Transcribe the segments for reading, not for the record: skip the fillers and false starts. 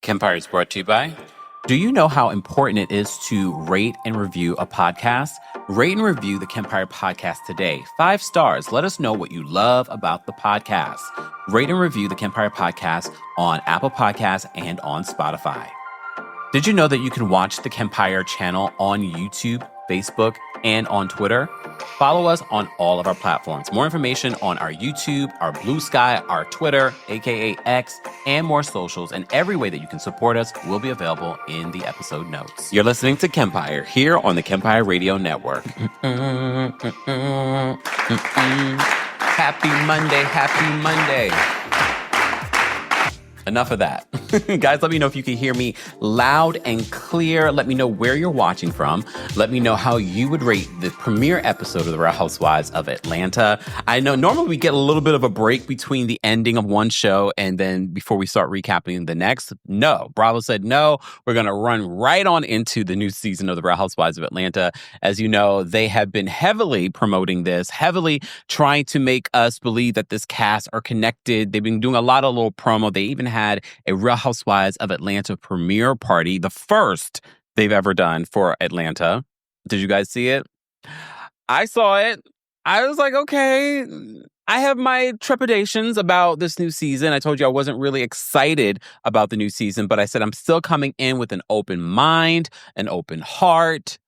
Kempire is brought to you by. Do you know how important it is to rate and review a podcast? Rate and review the Kempire podcast today. 5 stars. Let us know what you love about the podcast. Rate and review the Kempire podcast on Apple Podcasts and on Spotify. Did you know that you can watch the Kempire channel on YouTube, Facebook, and on Twitter? Follow us on all of our platforms. More information on our YouTube, our Blue Sky, our Twitter, aka X, and more socials, and every way that you can support us will be available in the episode notes. You're listening to Kempire here on the Kempire Radio Network. Happy Monday, happy Monday. Enough of that. Guys, let me know if you can hear me loud and clear. Let me know where you're watching from. Let me know how you would rate the premiere episode of the Real Housewives of Atlanta. I know normally we get a little bit of a break between the ending of one show and then before we start recapping the next. No, Bravo said no. We're going to run right on into the new season of the Real Housewives of Atlanta. As you know, they have been heavily promoting this, heavily trying to make us believe that this cast are connected. They've been doing a lot of little promo. They even had a Real Housewives of Atlanta premiere party, the first they've ever done for Atlanta. Did you guys see it? I saw it. I was like, okay, I have my trepidations about this new season. I told you I wasn't really excited about the new season, but I said I'm still coming in with an open mind, an open heart,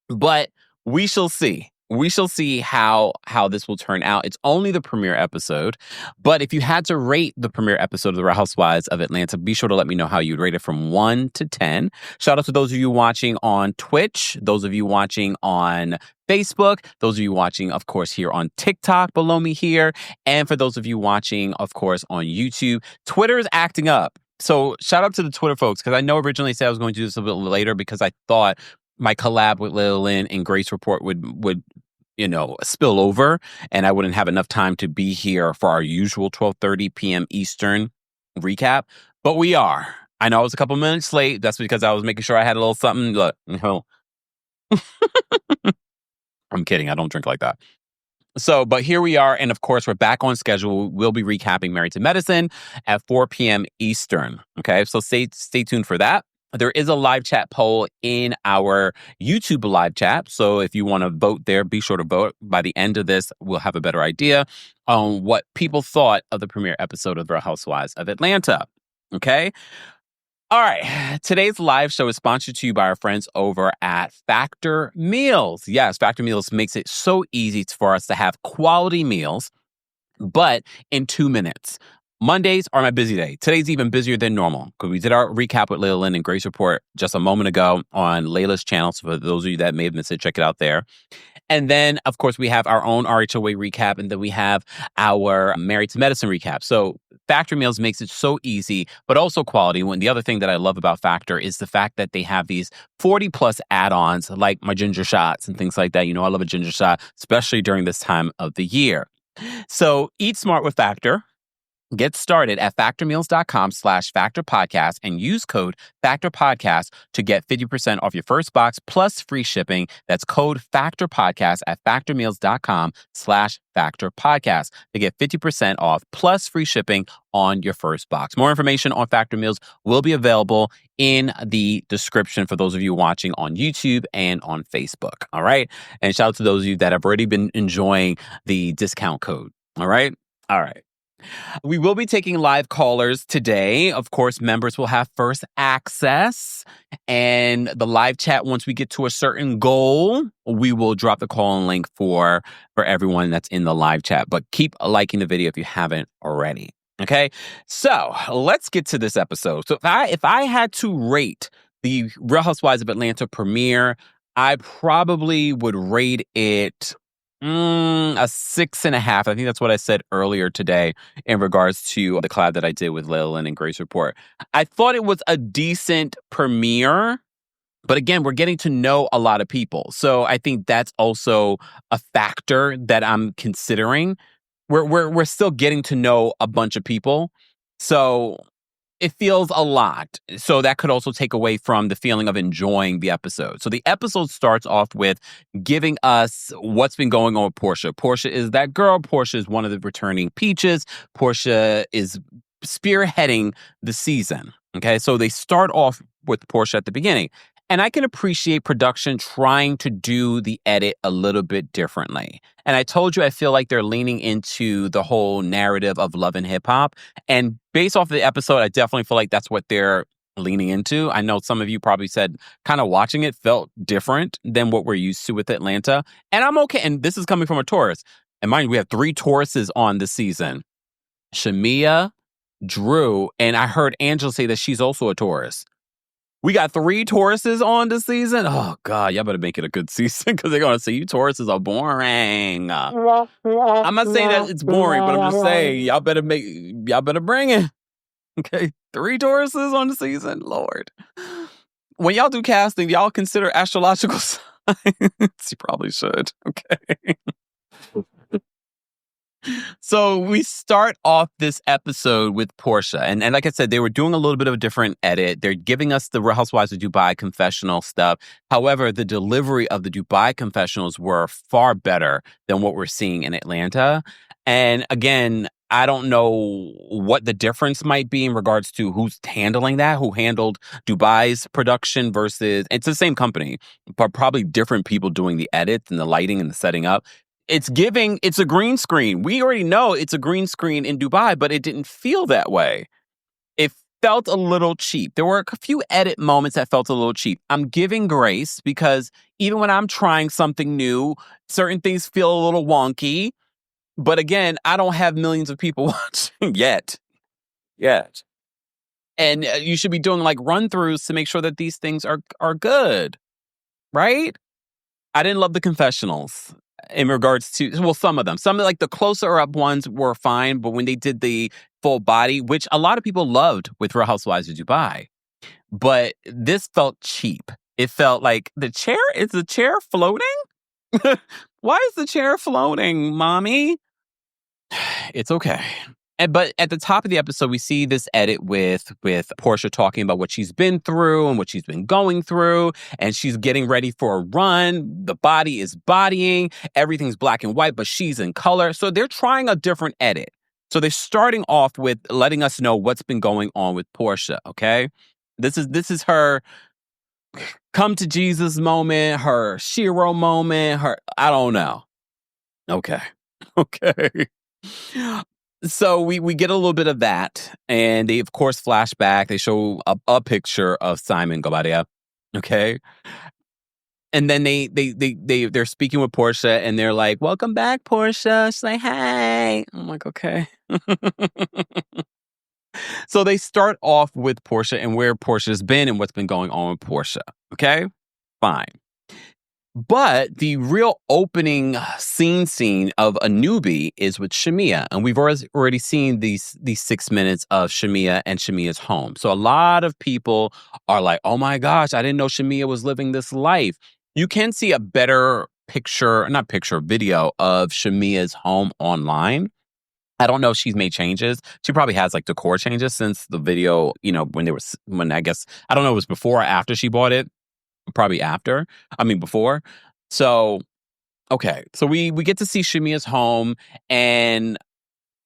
but we shall see. We shall see how this will turn out. It's only the premiere episode, but if you had to rate the premiere episode of The Real Housewives of Atlanta, be sure to let me know how you'd rate it from 1 to 10. Shout out to those of you watching on Twitch, those of you watching on Facebook, those of you watching, of course, here on TikTok below me here, and for those of you watching, of course, on YouTube. Twitter is acting up. So shout out to the Twitter folks, because I know originally I said I was going to do this a bit later because I thought my collab with Lil Lynn and Grace Report would spill over, and I wouldn't have enough time to be here for our usual 12:30 p.m. Eastern recap. But we are. I know I was a couple minutes late. That's because I was making sure I had a little something. Look, I'm kidding. I don't drink like that. So, but here we are. And of course, we're back on schedule. We'll be recapping Married to Medicine at 4 p.m. Eastern. Okay, so stay tuned for that. There is a live chat poll in our YouTube live chat. So if you want to vote there, be sure to vote. By the end of this, we'll have a better idea on what people thought of the premiere episode of The Real Housewives of Atlanta. Okay? All right. Today's live show is sponsored to you by our friends over at Factor Meals. Yes, Factor Meals makes it so easy for us to have quality meals, but in 2 minutes. Mondays are my busy day. Today's even busier than normal because we did our recap with Lil Lynn and Grace Report just a moment ago on Layla's channel. So for those of you that may have missed it, check it out there. And then, of course, we have our own RHOA recap, and then we have our Married to Medicine recap. So Factor Meals makes it so easy, but also quality. When the other thing that I love about Factor is the fact that they have these 40-plus add-ons like my ginger shots and things like that. You know, I love a ginger shot, especially during this time of the year. So eat smart with Factor. Get started at factormeals.com/factorpodcast and use code factorpodcast to get 50% off your first box plus free shipping. That's code factorpodcast at factormeals.com/factorpodcast to get 50% off plus free shipping on your first box. More information on Factor Meals will be available in the description for those of you watching on YouTube and on Facebook. All right. And shout out to those of you that have already been enjoying the discount code. All right. All right. We will be taking live callers today. Of course, members will have first access. And the live chat, once we get to a certain goal, we will drop the call-in link for everyone that's in the live chat. But keep liking the video if you haven't already. Okay? So let's get to this episode. So if I had to rate the Real Housewives of Atlanta premiere, I probably would rate it a 6.5. I think that's what I said earlier today in regards to the collab that I did with Lil Lynn and Grace Report. I thought it was a decent premiere, but again, we're getting to know a lot of people. So I think that's also a factor that I'm considering. We're still getting to know a bunch of people. So it feels a lot. So that could also take away from the feeling of enjoying the episode. So the episode starts off with giving us what's been going on with Portia. Portia is that girl. Portia is one of the returning peaches. Portia is spearheading the season. Okay, so they start off with Portia at the beginning. And I can appreciate production trying to do the edit a little bit differently. And I told you, I feel like they're leaning into the whole narrative of love and hip hop. And based off the episode, I definitely feel like that's what they're leaning into. I know some of you probably said kind of watching it felt different than what we're used to with Atlanta. And I'm okay. And this is coming from a Taurus. And mind you, we have 3 Tauruses on this season. Shamia, Drew, and I heard Angela say that she's also a Taurus. We got 3 Tauruses on this season. Oh, God, y'all better make it a good season because they're going to say you Tauruses are boring. I'm not saying that it's boring, but I'm just saying y'all better bring it. Okay, 3 Tauruses on the season, Lord. When y'all do casting, y'all consider astrological signs. You probably should, okay? So we start off this episode with Portia. And like I said, they were doing a little bit of a different edit. They're giving us the Real Housewives of Dubai confessional stuff. However, the delivery of the Dubai confessionals were far better than what we're seeing in Atlanta. And again, I don't know what the difference might be in regards to who's handling that, who handled Dubai's production versus, it's the same company, but probably different people doing the edits and the lighting and the setting up. It's a green screen. We already know it's a green screen in Dubai, but it didn't feel that way. It felt a little cheap. There were a few edit moments that felt a little cheap. I'm giving grace because even when I'm trying something new, certain things feel a little wonky. But again, I don't have millions of people watching yet. And you should be doing like run-throughs to make sure that these things are good, right? I didn't love the confessionals. In regards to, well, some of them. Some of like the closer up ones were fine, but when they did the full body, which a lot of people loved with Real Housewives of Dubai, but this felt cheap. It felt like is the chair floating? Why is the chair floating, mommy? It's okay. But at the top of the episode, we see this edit with Portia talking about what she's been through and what she's been going through. And she's getting ready for a run. The body is bodying. Everything's black and white, but she's in color. So they're trying a different edit. So they're starting off with letting us know what's been going on with Portia, okay? This is her come to Jesus moment, her Shiro moment, I don't know. Okay. So we get a little bit of that, and they of course flash back. They show a picture of Simon Gobadia, okay, and then they're speaking with Portia, and they're like, "Welcome back, Portia." She's like, "Hey," I'm like, "Okay." So they start off with Portia and where Portia's been and what's been going on with Portia. Okay, fine. But the real opening scene of a Newbie is with Shamia. And we've already seen these 6 minutes of Shamia and Shamia's home. So a lot of people are like, oh my gosh, I didn't know Shamia was living this life. You can see a better video of Shamia's home online. I don't know if she's made changes. She probably has like decor changes since the video, when I guess, I don't know if it was before or after she bought it. Probably before. So, okay. So we get to see Shamia's home, and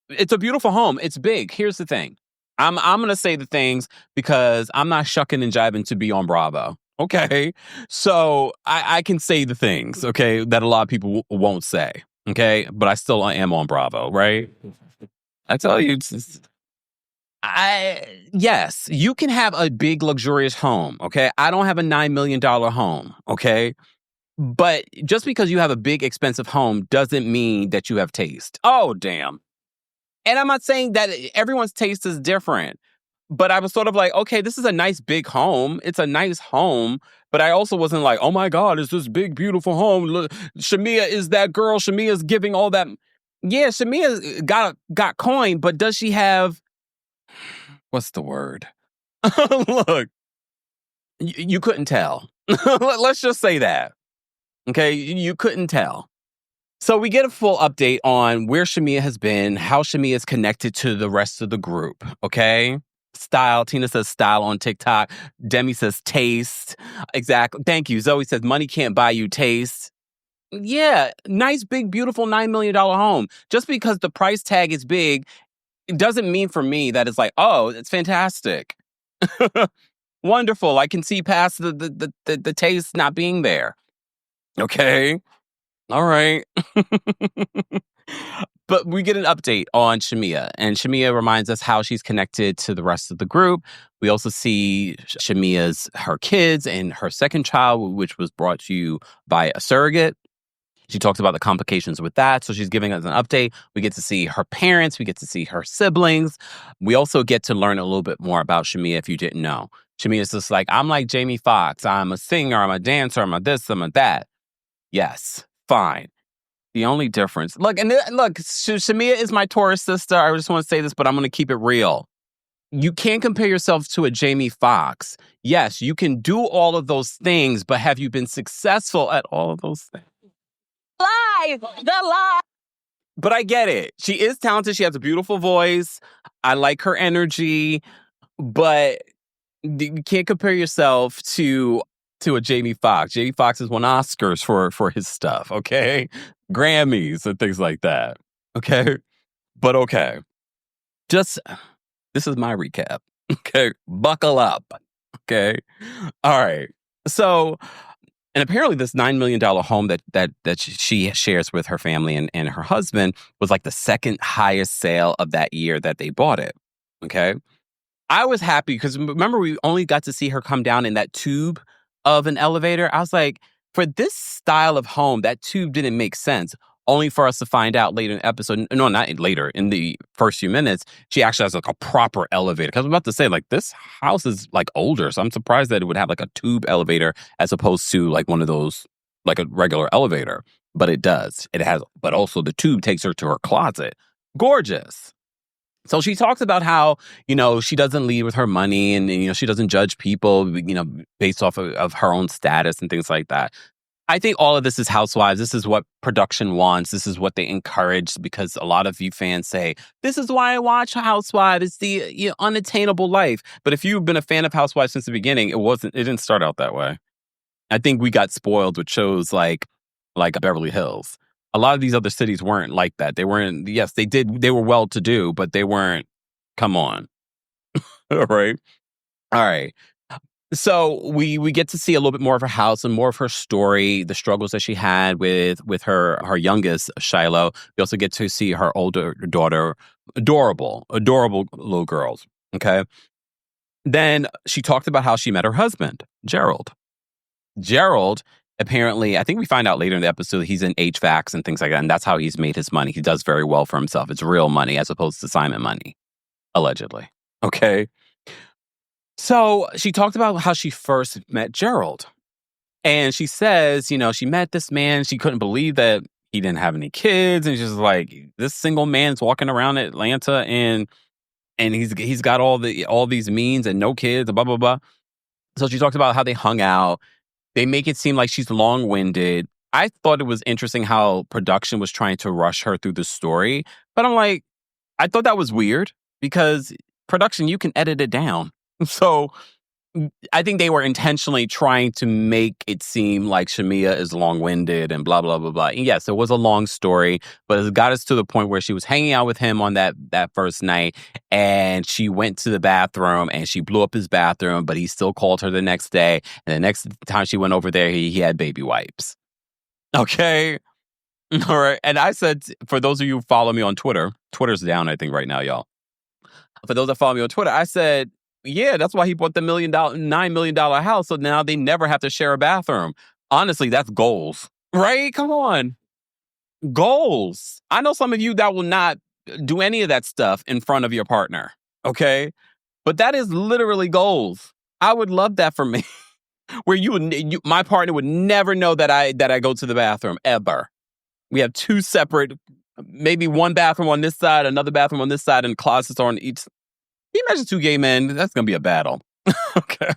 it's a beautiful home. It's big. Here's the thing. I'm going to say the things because I'm not shucking and jiving to be on Bravo. Okay. So I can say the things, okay, that a lot of people won't say. Okay. But I still am on Bravo, right? I tell you, yes, you can have a big luxurious home, okay? I don't have a $9 million home, okay? But just because you have a big expensive home doesn't mean that you have taste. Oh, damn. And I'm not saying that everyone's taste is different, but I was sort of like, okay, this is a nice big home. It's a nice home, but I also wasn't like, oh my God, it's this big, beautiful home. Look, Shamia is that girl. Shamia's giving all that. Yeah, Shamia got coin, but does she have... What's the word? Look, you couldn't tell. Let's just say that. Okay, you couldn't tell. So we get a full update on where Shamia has been, how Shamia is connected to the rest of the group. Okay, style. Tina says style on TikTok. Demi says taste. Exactly. Thank you. Zoe says money can't buy you taste. Yeah, nice, big, beautiful $9 million home. Just because the price tag is big, it doesn't mean for me that it's like, oh, it's fantastic. Wonderful. I can see past the taste not being there. Okay. All right. But we get an update on Shamia, and Shamia reminds us how she's connected to the rest of the group. We also see her kids and her second child, which was brought to you by a surrogate. She talks about the complications with that. So she's giving us an update. We get to see her parents. We get to see her siblings. We also get to learn a little bit more about Shamia if you didn't know. Shamia's just like, I'm like Jamie Foxx. I'm a singer. I'm a dancer. I'm a this. I'm a that. Yes, fine. The only difference, look, Shamia is my Taurus sister. I just want to say this, but I'm going to keep it real. You can't compare yourself to a Jamie Foxx. Yes, you can do all of those things, but have you been successful at all of those things? The lie. But I get it. She is talented. She has a beautiful voice. I like her energy, but you can't compare yourself to a Jamie Foxx. Jamie Foxx has won Oscars for his stuff, okay? Grammys and things like that, okay? But okay. This is my recap, okay? Buckle up, okay? All right. So, and apparently this $9 million home that she shares with her family and her husband was like the second highest sale of that year that they bought it, okay? I was happy because remember we only got to see her come down in that tube of an elevator. I was like, for this style of home, that tube didn't make sense. Only for us to find out later in the episode, no, not later, in the first few minutes, she actually has like a proper elevator. Because I was about to say, like, this house is like older. So I'm surprised that it would have like a tube elevator as opposed to like one of those, like a regular elevator. But it does. It has, but also the tube takes her to her closet. Gorgeous. So she talks about how, she doesn't lead with her money and she doesn't judge people, based off of her own status and things like that. I think all of this is Housewives. This is what production wants. This is what they encourage because a lot of you fans say, this is why I watch Housewives. It's the unattainable life. But if you've been a fan of Housewives since the beginning, it didn't start out that way. I think we got spoiled with shows like Beverly Hills. A lot of these other cities weren't like that. They weren't, yes, they were well-to-do, but they weren't, come on. All right. So we get to see a little bit more of her house and more of her story, the struggles that she had with her youngest, Shiloh. We also get to see her older daughter, adorable little girls, okay? Then she talked about how she met her husband, Gerald. Apparently, I think we find out later in the episode, he's in HVACs and things like that, and that's how he's made his money. He does very well for himself. It's real money as opposed to Simon money, allegedly. Okay? So she talked about how she first met Gerald. And she says, she met this man. She couldn't believe that he didn't have any kids. And she's like, this single man's walking around Atlanta and he's got all these means and no kids, blah, blah, blah. So she talks about how they hung out. They make it seem like she's long-winded. I thought it was interesting how production was trying to rush her through the story. But I'm like, I thought that was weird because production, you can edit it down. So I think they were intentionally trying to make it seem like Shamia is long-winded and blah, blah, blah, blah. And yes, it was a long story, but it got us to the point where she was hanging out with him on that first night, and she went to the bathroom, and she blew up his bathroom, but he still called her the next day. And the next time she went over there, he had baby wipes. Okay? All right. And I said, for those of you who follow me on Twitter, Twitter's down, I think, right now, y'all. For those that follow me on Twitter, I said, yeah, that's why he bought the $9 million house. So now they never have to share a bathroom. Honestly, that's goals, right? Come on. Goals. I know some of you that will not do any of that stuff in front of your partner. Okay. But that is literally goals. I would love that for me where my partner would never know that I go to the bathroom ever. We have two separate, maybe one bathroom on this side, another bathroom on this side, and closets on each. Can you imagine two gay men? That's going to be a battle. Okay.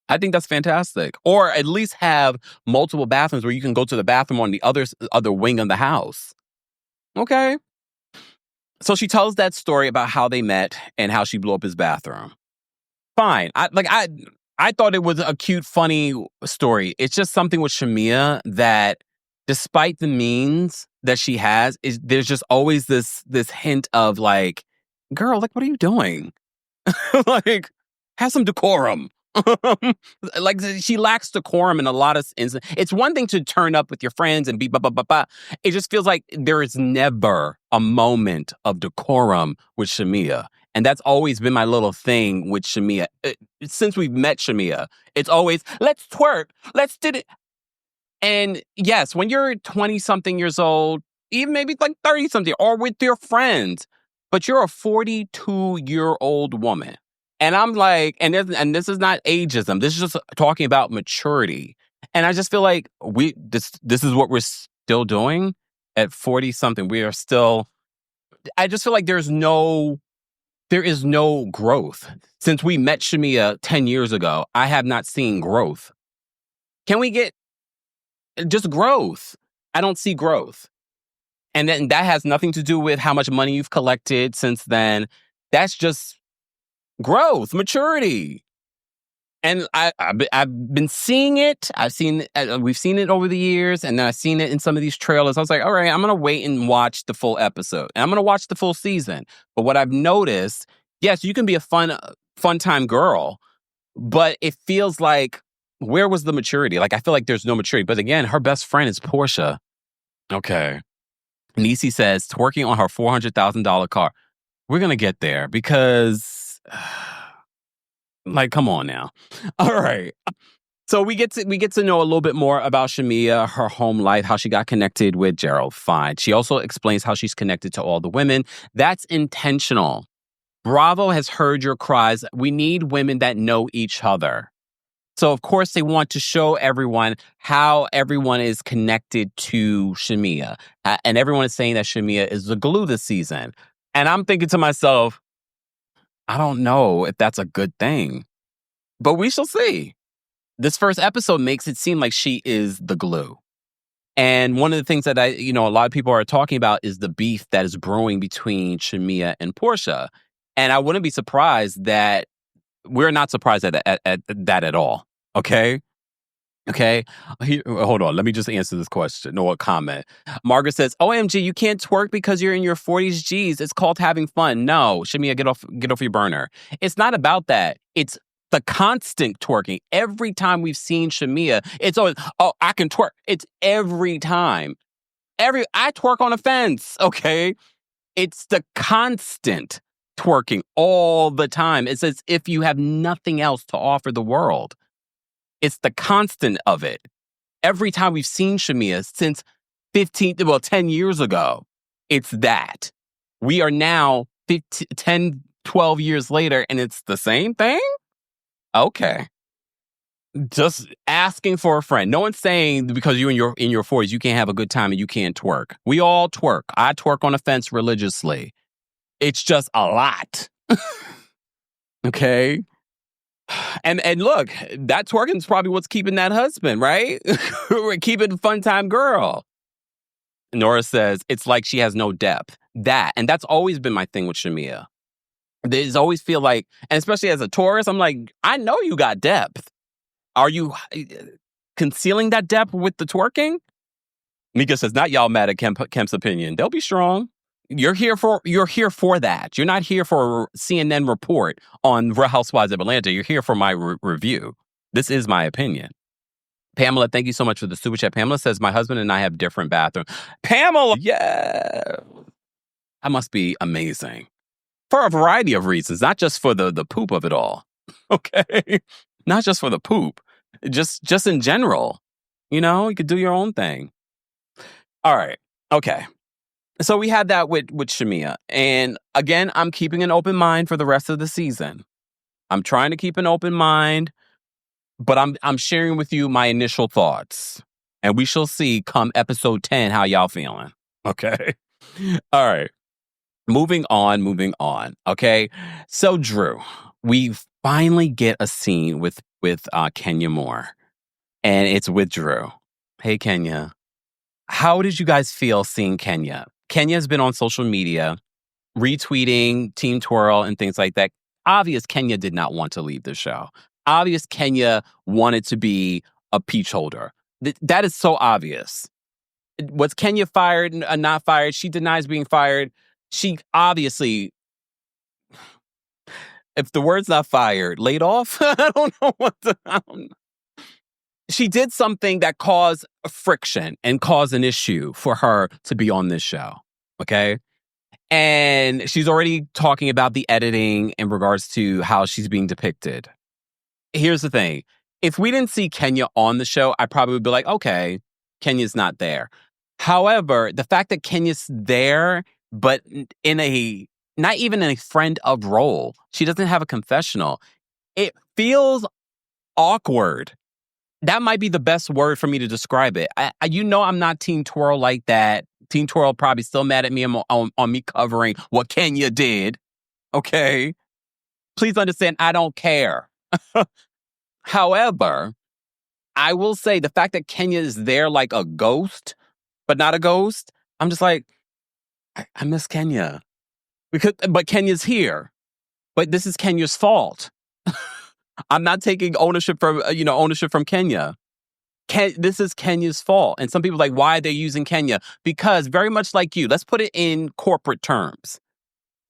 I think that's fantastic. Or at least have multiple bathrooms where you can go to the bathroom on the other wing of the house. Okay. So she tells that story about how they met and how she blew up his bathroom. Fine. I thought it was a cute, funny story. It's just something with Shamia that despite the means that she has, there's just always this hint of like, girl, like, what are you doing? Like, Have some decorum. Like, she lacks decorum in a lot of instances. It's one thing to turn up with your friends and be blah, blah, blah, blah. It just feels like there is never a moment of decorum with Shamia. And that's always been my little thing with Shamia. Since we've met Shamia, it's always, let's twerk, let's do it. And yes, when you're 20-something years old, even maybe like 30-something, or with your friends, but you're a 42-year-old woman. And I'm like, and this is not ageism. This is just talking about maturity. And I just feel like this is what we're still doing at 40-something. We are still, I just feel like there is no growth. Since we met Shamia 10 years ago, I have not seen growth. Can we get just growth? I don't see growth. And then that has nothing to do with how much money you've collected since then. That's just growth, maturity. And I've been seeing it. We've seen it over the years, and then I've seen it in some of these trailers. I was like, all right, I'm going to wait and watch the full episode. And I'm going to watch the full season. But what I've noticed, yes, you can be a fun time girl, but it feels like, where was the maturity? Like, I feel like there's no maturity. But again, her best friend is Portia. Okay. Niecy says, twerking on her $400,000 car. We're going to get there because... like, come on now. All right. So we get to know a little bit more about Shamia, her home life, how she got connected with Gerald. Fine. She also explains how she's connected to all the women. That's intentional. Bravo has heard your cries. We need women that know each other. So, of course, they want to show everyone how everyone is connected to Shamia. And everyone is saying that Shamia is the glue this season. And I'm thinking to myself, I don't know if that's a good thing, but we shall see. This first episode makes it seem like she is the glue. And one of the things that a lot of people are talking about is the beef that is brewing between Shamia and Portia. And I wouldn't be surprised that we're not surprised at that at all. Okay. Hold on. Let me just answer this question or comment. Margaret says, OMG, you can't twerk because you're in your 40s. Geez, it's called having fun. No, Shamia, get off your burner. It's not about that. It's the constant twerking. Every time we've seen Shamia, it's always, oh, I can twerk. It's every time. I twerk on a fence. Okay. It's the constant twerking all the time. It's as if you have nothing else to offer the world. It's the constant of it. Every time we've seen Shamia since 10 years ago, it's that. We are now 10, 12 years later, and it's the same thing? Okay. Just asking for a friend. No one's saying because you're in your 40s, you can't have a good time and you can't twerk. We all twerk. I twerk on a fence religiously. It's just a lot. Okay? And look, that twerking is probably what's keeping that husband, right? We're keeping fun time girl. Nora says, it's like she has no depth. And that's always been my thing with Shamia. There's always feel like, and especially as a Taurus, I'm like, I know you got depth. Are you concealing that depth with the twerking? Mika says, not y'all mad at Kemp's opinion. They'll be strong. You're here for that. You're not here for a CNN report on Real Housewives of Atlanta. You're here for my review. This is my opinion. Pamela, thank you so much for the super chat. Pamela says, my husband and I have different bathrooms. Pamela, yeah. That must be amazing. For a variety of reasons, not just for the poop of it all. Okay? Not just for the poop. Just in general. You could do your own thing. All right. Okay. So we had that with Shamia. And again, I'm keeping an open mind for the rest of the season. I'm trying to keep an open mind, but I'm sharing with you my initial thoughts. And we shall see come episode 10 how y'all feeling. Okay? All right. Moving on. Okay? So Drew, we finally get a scene with Kenya Moore. And it's with Drew. Hey, Kenya. How did you guys feel seeing Kenya? Kenya's been on social media retweeting Team Twirl and things like that. Obvious Kenya did not want to leave the show. Obvious Kenya wanted to be a peach holder. That is so obvious. Was Kenya fired or not fired? She denies being fired. She obviously... If the word's not fired, laid off? I don't know I don't know. She did something that caused a friction and caused an issue for her to be on this show. Okay. And she's already talking about the editing in regards to how she's being depicted. Here's the thing. If we didn't see Kenya on the show, I probably would be like, okay, Kenya's not there. However, the fact that Kenya's there, but not even in a friend of role, she doesn't have a confessional. It feels awkward. That might be the best word for me to describe it. I'm not Team Twirl like that. Team Twirl probably still mad at me on me covering what Kenya did. Okay? Please understand, I don't care. However, I will say the fact that Kenya is there like a ghost, but not a ghost, I'm just like, I miss Kenya. But Kenya's here. But this is Kenya's fault. I'm not taking ownership from Kenya. This is Kenya's fault. And some people are like, why are they using Kenya? Because very much like you, let's put it in corporate terms.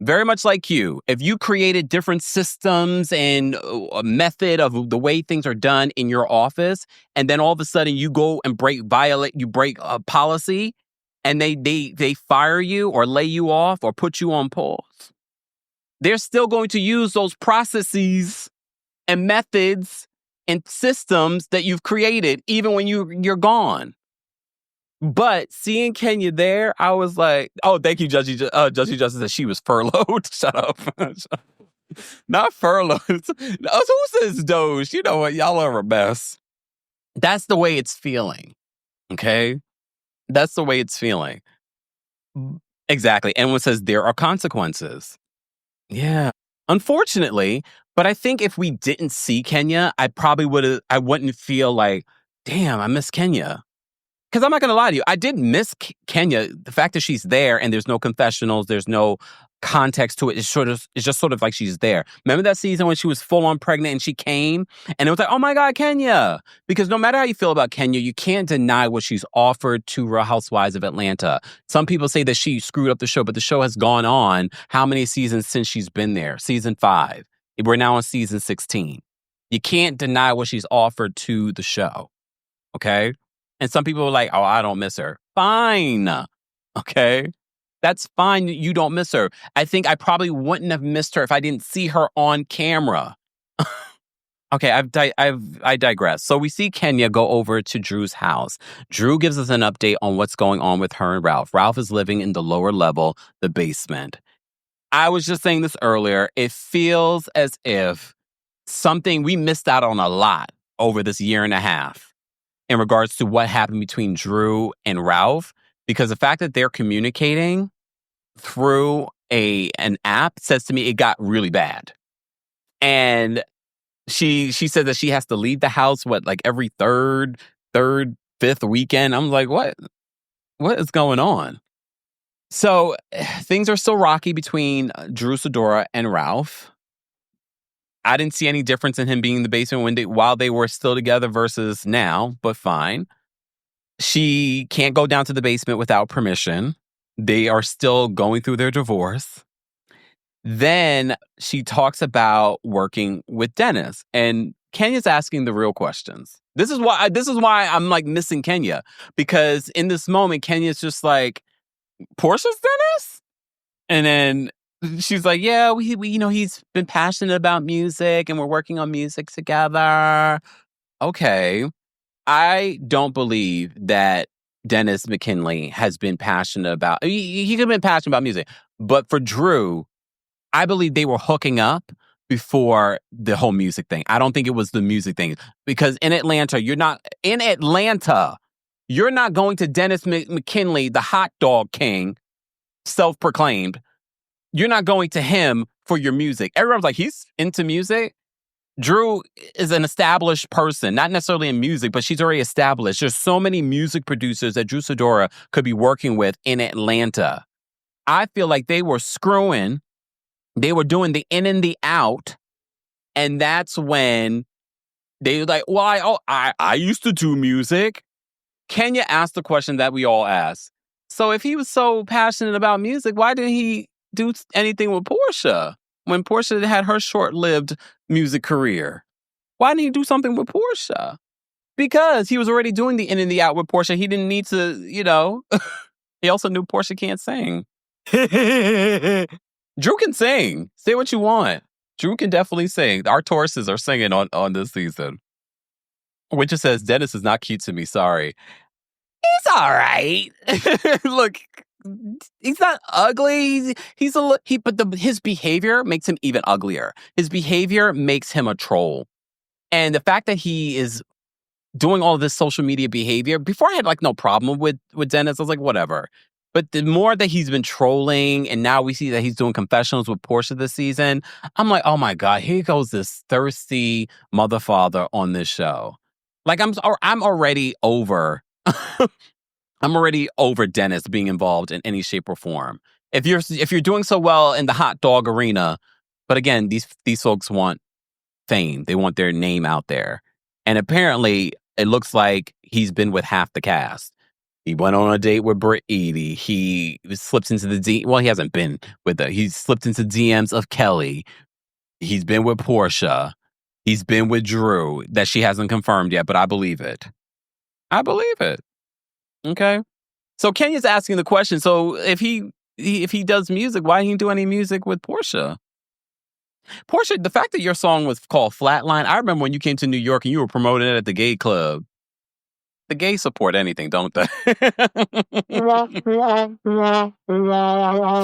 Very much like you, if you created different systems and a method of the way things are done in your office, and then all of a sudden you go and break a policy, and they fire you or lay you off or put you on pause, they're still going to use those processes and methods and systems that you've created, even when you're gone. But seeing Kenya there, I was like, oh, thank you, Judgy Justice, that she was furloughed. Shut up. Not furloughed. Who says Doge? You know what? Y'all are a mess. That's the way it's feeling. Okay? That's the way it's feeling. Exactly. And one says there are consequences. Yeah. Unfortunately, but I think if we didn't see Kenya, I wouldn't feel like, damn, I miss Kenya. Because I'm not going to lie to you, I did miss Kenya. The fact that she's there and there's no confessionals, there's no context to it. It's just sort of like she's there. Remember that season when she was full on pregnant and she came and it was like, oh my God, Kenya. Because no matter how you feel about Kenya, you can't deny what she's offered to Real Housewives of Atlanta. Some people say that she screwed up the show, but the show has gone on how many seasons since she's been there? Season 5. We're now on season 16. You can't deny what she's offered to the show. Okay? And some people are like, oh, I don't miss her. Fine. Okay? That's fine. You don't miss her. I think I probably wouldn't have missed her if I didn't see her on camera. Okay, I digress. So we see Kenya go over to Drew's house. Drew gives us an update on what's going on with her and Ralph. Ralph is living in the lower level, the basement. I was just saying this earlier. It feels as if we missed out on a lot over this year and a half in regards to what happened between Drew and Ralph, because the fact that they're communicating through an app says to me it got really bad. And she said that she has to leave the house, like every fifth weekend. I'm like, what is going on? So things are still rocky between Drew Sidora and Ralph. I didn't see any difference in him being in the basement while they were still together versus now, but fine. She can't go down to the basement without permission. They are still going through their divorce. Then she talks about working with Dennis, and Kenya's asking the real questions. This is why I'm like missing Kenya, because in this moment, Kenya's just like, Portia's Dennis? And then she's like, yeah, we he's been passionate about music and we're working on music together. Okay. I don't believe that Dennis McKinley has been passionate about, he could have been passionate about music, but for Drew, I believe they were hooking up before the whole music thing. I don't think it was the music thing, because in Atlanta, you're not going to Dennis McKinley, the hot dog king, self-proclaimed. You're not going to him for your music. Everyone's like, he's into music. Drew is an established person, not necessarily in music, but she's already established. There's so many music producers that Drew Sidora could be working with in Atlanta. I feel like they were screwing. They were doing the in and the out. And that's when they were like, well, I used to do music. Kenya asked the question that we all ask. So if he was so passionate about music, why didn't he do anything with Portia? when Portia had her short-lived music career? Why didn't he do something with Portia? Because he was already doing the in and the out with Portia. He didn't need to, he also knew Portia can't sing. Drew can sing. Say what you want. Drew can definitely sing. Our Tauruses are singing on this season. Winter says, Dennis is not cute to me. Sorry. He's all right. Look, he's not ugly. But his behavior makes him even uglier. His behavior makes him a troll. And the fact that he is doing all this social media behavior, before I had no problem with Dennis, I was like, whatever. But the more that he's been trolling, and now we see that he's doing confessionals with Portia this season, I'm like, oh my God, here goes this thirsty mother father on this show. I'm already over. I'm already over Dennis being involved in any shape or form. If you're doing so well in the hot dog arena, but again, these folks want fame. They want their name out there. And apparently, it looks like he's been with half the cast. He went on a date with Britt Eady. He slipped into he hasn't been with her. He slipped into DMs of Kelly. He's been with Portia. He's been with Drew, that she hasn't confirmed yet, but I believe it. I believe it. Okay? So Kenya's asking the question, so if he does music, why didn't he do any music with Portia? Portia, the fact that your song was called Flatline, I remember when you came to New York and you were promoting it at the gay club. The gays support anything, don't they?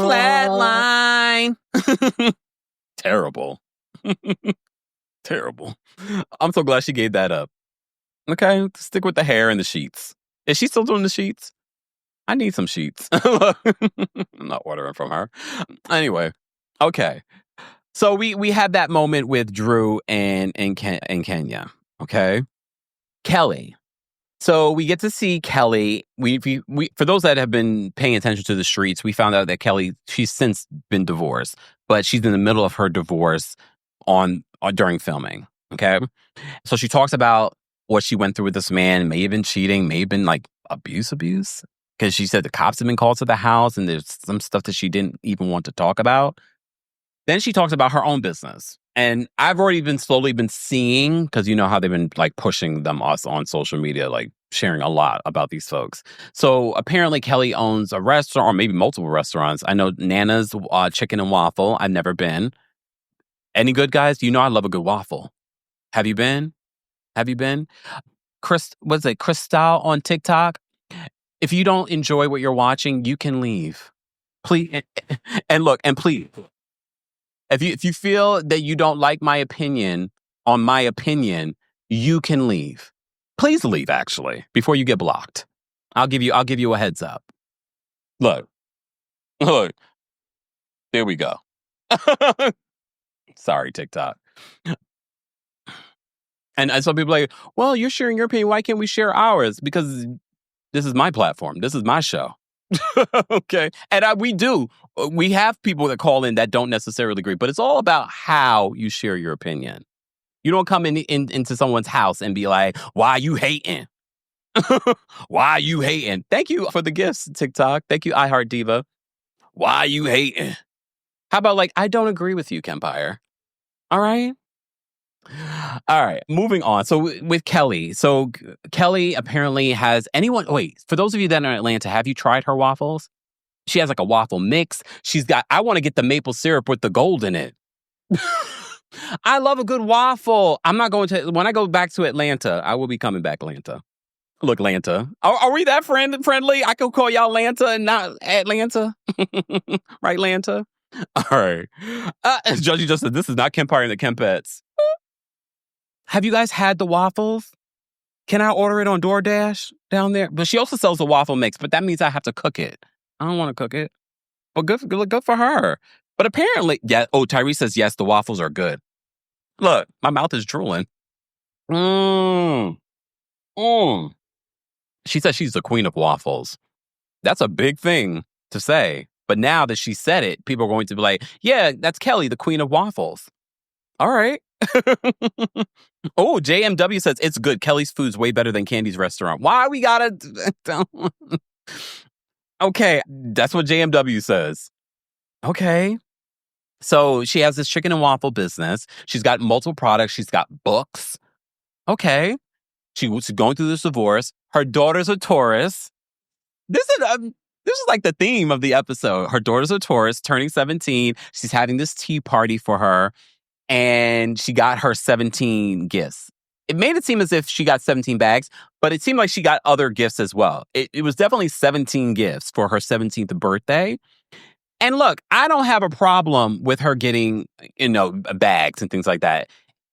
Flatline. Terrible. Terrible. I'm so glad she gave that up. Okay, stick with the hair and the sheets. Is she still doing the sheets? I need some sheets. I'm not ordering from her. Anyway, okay. So we had that moment with Drew and Kenya. Okay, Kelly. So we get to see Kelly. We for those that have been paying attention to the streets, we found out that Kelly, she's since been divorced, but she's in the middle of her divorce during filming. Okay, so she talks about what she went through with this man. May have been cheating, may have been abuse, because she said the cops have been called to the house, and there's some stuff that she didn't even want to talk about. Then she talks about her own business. And I've already slowly been seeing, because you know how they've been pushing us on social media, sharing a lot about these folks. So apparently Kelly owns a restaurant, or maybe multiple restaurants. I know Nana's Chicken and Waffle. I've never been. Any good, guys? You know I love a good waffle. Have you been? Cristal on TikTok? If you don't enjoy what you're watching, you can leave. Please. And look, and please. If you feel that you don't like my opinion on my opinion, you can leave. Please leave, actually, before you get blocked. I'll give you a heads up. Look. There we go. Sorry, TikTok. And some people are like, well, you're sharing your opinion. Why can't we share ours? Because this is my platform. This is my show. Okay. And we have people that call in that don't necessarily agree, but it's all about how you share your opinion. You don't come into someone's house and be like, why are you hating? Why are you hating? Thank you for the gifts, TikTok. Thank you, iHeart Diva. Why are you hating? How about I don't agree with you, Kempire. All right. All right, moving on. So with Kelly. So Kelly apparently has for those of you that are in Atlanta, have you tried her waffles? She has a waffle mix. I want to get the maple syrup with the gold in it. I love a good waffle. I'm not going to, when I go back to Atlanta, I will be coming back, Atlanta. Look, Atlanta. Are we that friendly? I could call y'all Atlanta and not Atlanta. Right, Atlanta? All right. Judgy just said, this is not Kempire and the Kempettes. Have you guys had the waffles? Can I order it on DoorDash down there? But she also sells a waffle mix, but that means I have to cook it. I don't want to cook it. But good for her. But apparently, yeah. Oh, Tyrese says, yes, the waffles are good. Look, my mouth is drooling. She says she's the queen of waffles. That's a big thing to say. But now that she said it, people are going to be like, yeah, that's Kelly, the queen of waffles. All right. Oh, JMW says it's good. Kelly's food's way better than Candy's restaurant. Why we gotta? Okay, that's what JMW says. Okay. So she has this chicken and waffle business. She's got multiple products. She's got books. Okay. She was going through this divorce. Her daughter's a Taurus. This is like the theme of the episode. Her daughter's a Taurus, turning 17. She's having this tea party for her, and she got her 17 gifts. It made it seem as if she got 17 bags, but it seemed like she got other gifts as well. It was definitely 17 gifts for her 17th birthday. And look, I don't have a problem with her getting, bags and things like that.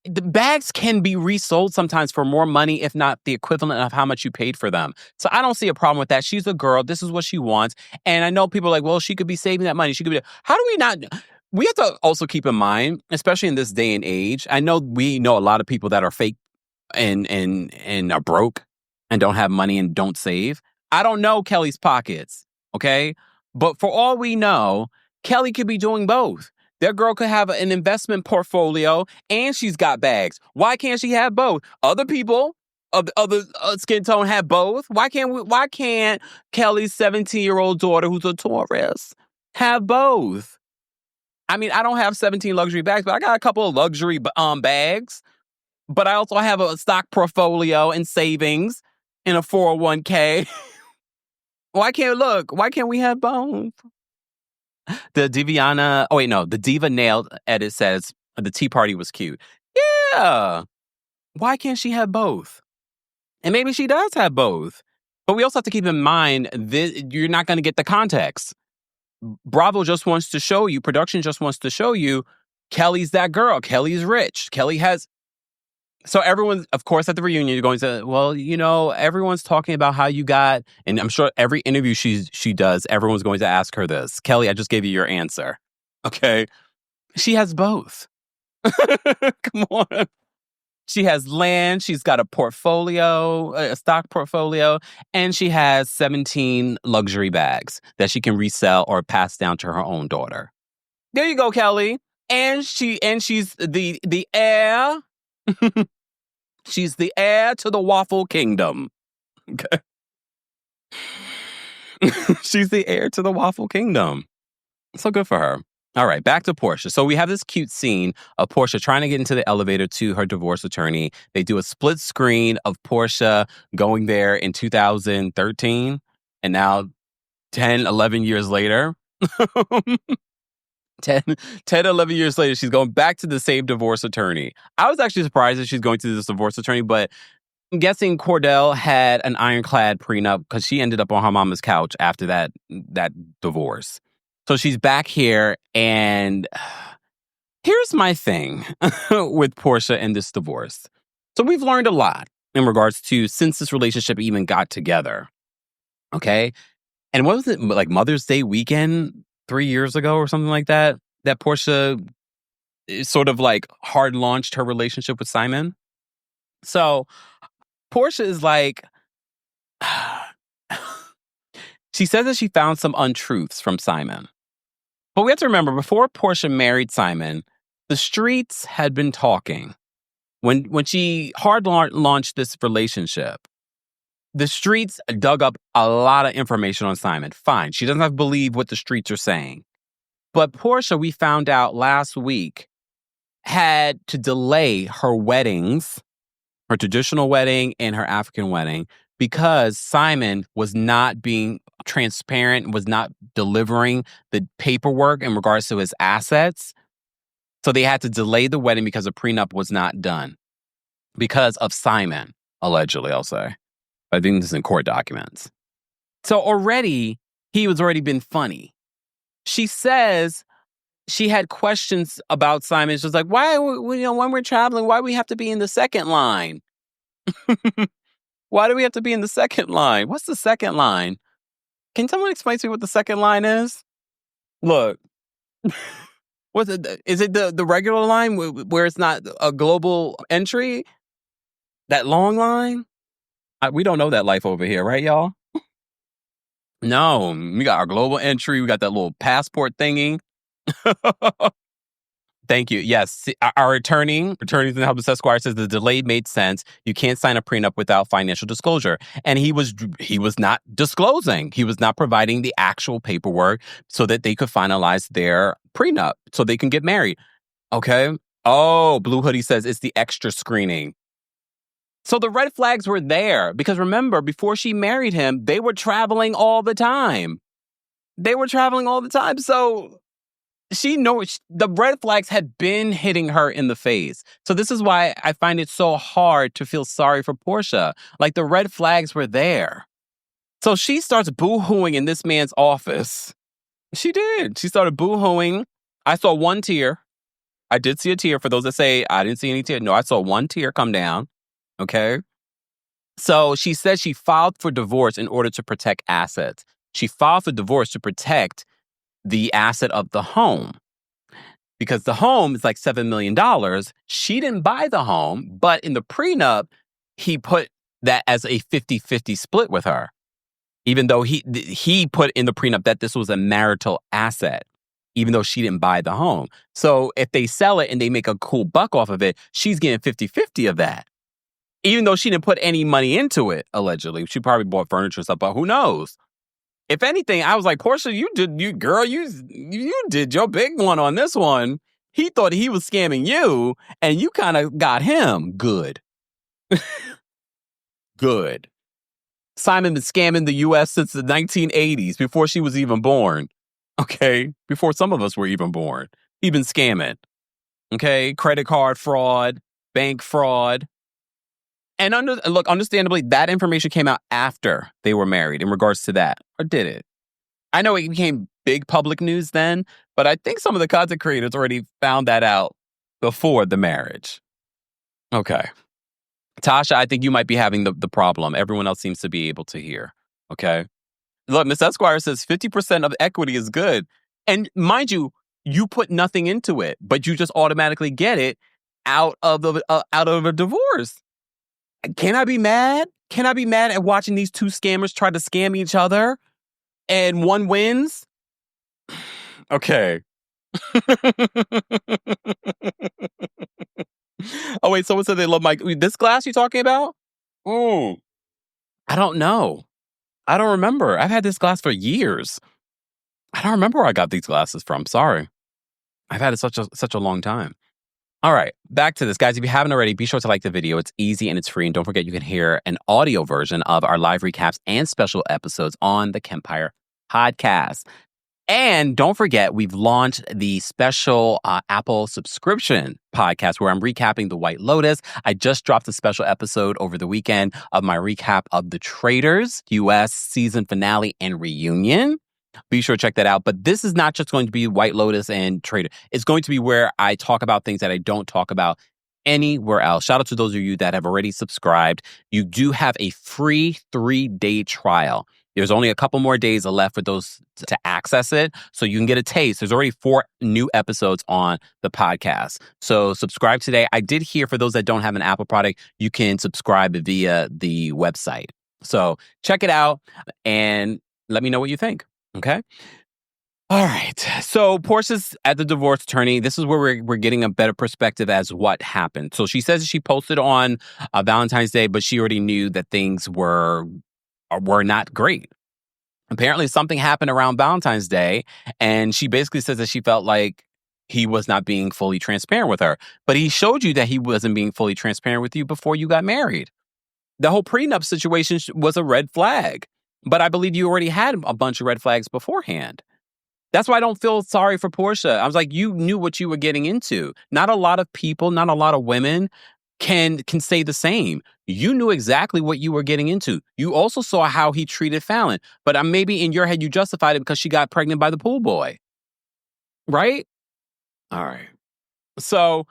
The bags can be resold sometimes for more money, if not the equivalent of how much you paid for them. So I don't see a problem with that. She's a girl. This is what she wants. And I know people are like, well, she could be saving that money. She could be. How do we not? We have to also keep in mind, especially in this day and age, I know we know a lot of people that are fake and are broke and don't have money and don't save. I don't know Kelly's pockets, okay? But for all we know, Kelly could be doing both. That girl could have an investment portfolio and she's got bags. Why can't she have both? Other people of the other skin tone have both. Why can't Kelly's 17-year-old daughter, who's a Taurus, have both? I mean, I don't have 17 luxury bags, but I got a couple of luxury bags. But I also have a stock portfolio and savings in a 401k. Why can't we have both? The Diva Nailed edit says the tea party was cute. Yeah. Why can't she have both? And maybe she does have both. But we also have to keep in mind that you're not going to get the context. Bravo just wants to show you, production just wants to show you, Kelly's that girl. Kelly's rich. Kelly has. So everyone, of course, at the reunion, you're going to say, well, everyone's talking about how you got, and I'm sure every interview she does, everyone's going to ask her this. Kelly, I just gave you your answer. Okay. She has both. Come on. She has land. She's got a portfolio, a stock portfolio, and she has 17 luxury bags that she can resell or pass down to her own daughter. There you go, Kelly. And she's the heir. She's the heir to the waffle kingdom. Okay. She's the heir to the waffle kingdom. So good for her. All right, back to Portia. So we have this cute scene of Portia trying to get into the elevator to her divorce attorney. They do a split screen of Portia going there in 2013. And now 10, 11 years later, 11 years later, she's going back to the same divorce attorney. I was actually surprised that she's going to this divorce attorney, but I'm guessing Cordell had an ironclad prenup because she ended up on her mama's couch after that divorce. So she's back here, and here's my thing with Portia and this divorce. So we've learned a lot in regards to since this relationship even got together. Okay? And what was it, like Mother's Day weekend 3 years ago or something like that, that Portia sort of like hard launched her relationship with Simon? So Portia is like, she says that she found some untruths from Simon. But we have to remember, before Portia married Simon, the streets had been talking. When she hard launched this relationship, the streets dug up a lot of information on Simon. Fine, she doesn't have to believe what the streets are saying. But Portia, we found out last week, had to delay her weddings, her traditional wedding and her African wedding, because Simon was not being transparent, was not delivering the paperwork in regards to his assets. So they had to delay the wedding because the prenup was not done. Because of Simon, allegedly, I'll say. I think this is in court documents. So already, he was already been funny. She says she had questions about Simon. She was like, why, when we're traveling, why do we have to be in the second line? Why do we have to be in the second line? What's the second line? Can someone explain to me what the second line is? Look, what's it? Is it the regular line where it's not a global entry? That long line? We don't know that life over here, right, y'all? No, we got our global entry. We got that little passport thingy. Thank you. Yes, our attorneys in the Helpless Esquire says the delay made sense. You can't sign a prenup without financial disclosure, and he was not disclosing. He was not providing the actual paperwork so that they could finalize their prenup, so they can get married. Okay. Oh, Blue Hoodie says it's the extra screening. So the red flags were there because remember, before she married him, they were traveling all the time. So she knows the red flags had been hitting her in the face. So this is why I find it so hard to feel sorry for Portia. Like the red flags were there. So she starts boo-hooing in this man's office. She did. She started boo-hooing. I saw one tear. I did see a tear. For those that say I didn't see any tear. No, I saw one tear come down. Okay. So she said she filed for divorce in order to protect assets. She filed for divorce to protect the asset of the home because the home is like $7 million. She didn't buy the home, but in the prenup, he put that as a 50-50 split with her, even though he put in the prenup that this was a marital asset, even though she didn't buy the home. So if they sell it and they make a cool buck off of it, she's getting 50-50 of that. Even though she didn't put any money into it, allegedly. She probably bought furniture and stuff, but who knows? If anything, I was like, Portia, you did your big one on this one. He thought he was scamming you, and you kind of got him. Good. Good. Simon been scamming the U.S. since the 1980s, before she was even born. Okay? Before some of us were even born. He been scamming. Okay? Credit card fraud, bank fraud. And understandably, that information came out after they were married in regards to that. Or did it? I know it became big public news then, but I think some of the content creators already found that out before the marriage. Okay. Tasha, I think you might be having the problem. Everyone else seems to be able to hear. Okay. Look, Miss Esquire says 50% of equity is good. And mind you, you put nothing into it, but you just automatically get it out of a divorce. Can I be mad? Can I be mad at watching these two scammers try to scam each other and one wins? Okay. Oh, wait, someone said they love this glass you're talking about? Mm. I don't know. I don't remember. I've had this glass for years. I don't remember where I got these glasses from. Sorry. I've had it such a long time. All right, back to this. Guys, if you haven't already, be sure to like the video. It's easy and it's free. And don't forget, you can hear an audio version of our live recaps and special episodes on the Kempire podcast. And don't forget, we've launched the special Apple subscription podcast where I'm recapping The White Lotus. I just dropped a special episode over the weekend of my recap of The Traitors US season finale and reunion. Be sure to check that out. But this is not just going to be White Lotus and Traitor. It's going to be where I talk about things that I don't talk about anywhere else. Shout out to those of you that have already subscribed. You do have a free 3-day trial. There's only a couple more days left for those to access it, so you can get a taste. There's already 4 new episodes on the podcast. So subscribe today. I did hear for those that don't have an Apple product, you can subscribe via the website. So check it out and let me know what you think. Okay. All right. So Portia's at the divorce attorney. This is where we're getting a better perspective as what happened. So she says she posted on Valentine's Day, but she already knew that things were not great. Apparently something happened around Valentine's Day, and she basically says that she felt like he was not being fully transparent with her. But he showed you that he wasn't being fully transparent with you before you got married. The whole prenup situation was a red flag. But I believe you already had a bunch of red flags beforehand. That's why I don't feel sorry for Portia. I was like, you knew what you were getting into. Not a lot of people, not a lot of women can say the same. You knew exactly what you were getting into. You also saw how he treated Fallon. But maybe in your head, you justified it because she got pregnant by the pool boy. Right? All right. So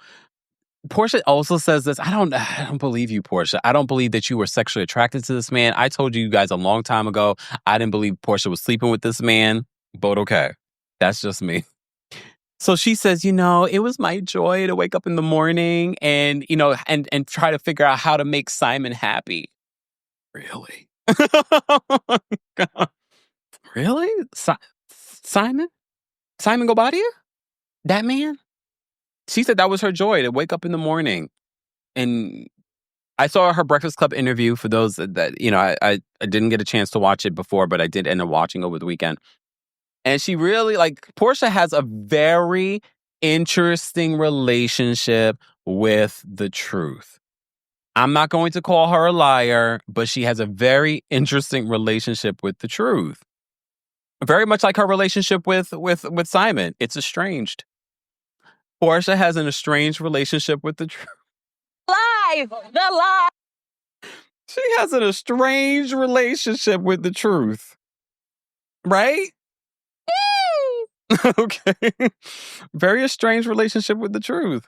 Portia also says this. I don't believe you, Portia. I don't believe that you were sexually attracted to this man. I told you guys a long time ago, I didn't believe Portia was sleeping with this man, but okay. That's just me. So she says, it was my joy to wake up in the morning and, and try to figure out how to make Simon happy. Really? Really? Simon? Simon Gobadia? That man? She said that was her joy, to wake up in the morning. And I saw her Breakfast Club interview. For those that, I didn't get a chance to watch it before, but I did end up watching over the weekend. And she really, Portia has a very interesting relationship with the truth. I'm not going to call her a liar, but she has a very interesting relationship with the truth. Very much like her relationship with Simon. It's estranged. Portia has an estranged relationship with the truth. The lie. She has an estranged relationship with the truth. Right? Okay. Very estranged relationship with the truth.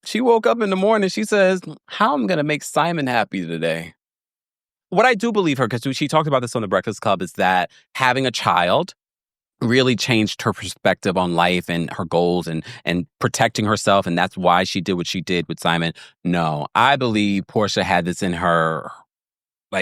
She woke up in the morning, she says, how am I going to make Simon happy today? What I do believe her, because she talked about this on the Breakfast Club, is that having a child really changed her perspective on life and her goals and protecting herself. And that's why she did what she did with Simon. No, I believe Portia had this in her.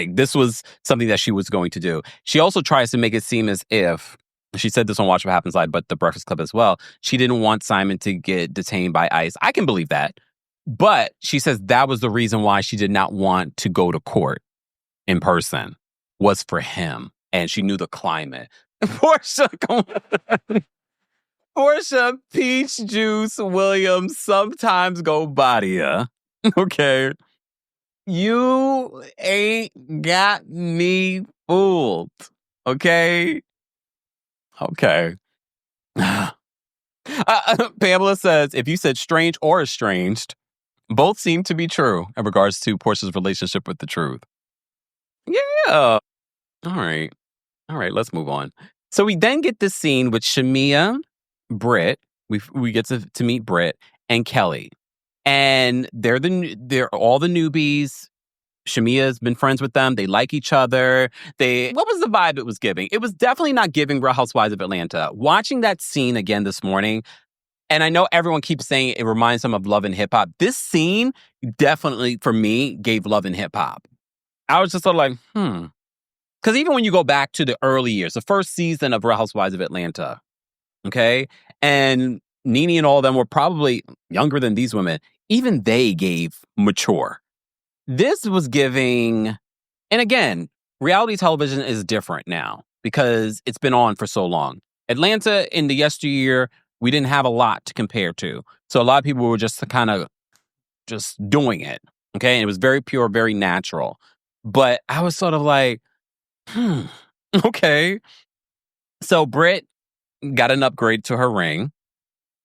This was something that she was going to do. She also tries to make it seem as if, she said this on Watch What Happens Live, but the Breakfast Club as well, she didn't want Simon to get detained by ICE. I can believe that. But she says that was the reason why she did not want to go to court in person, was for him. And she knew the climate. Portia Peach Juice Williams sometimes go Badia. Okay. You ain't got me fooled. Okay. Okay. Pamela says, if you said strange or estranged, both seem to be true in regards to Portia's relationship with the truth. Yeah. All right, let's move on. So we then get this scene with Shamia, Britt. We get to meet Britt and Kelly. And they're all the newbies. Shamia's been friends with them. They like each other. What was the vibe it was giving? It was definitely not giving Real Housewives of Atlanta. Watching that scene again this morning, and I know everyone keeps saying it reminds them of Love and Hip Hop. This scene definitely, for me, gave Love and Hip Hop. I was just sort of like, Because even when you go back to the early years, the first season of Real Housewives of Atlanta, okay, and Nene and all of them were probably younger than these women. Even they gave mature. This was giving, and again, reality television is different now because it's been on for so long. Atlanta in the yesteryear, we didn't have a lot to compare to. So a lot of people were just kind of just doing it. Okay. And it was very pure, very natural. But I was sort of like, okay. So Britt got an upgrade to her ring.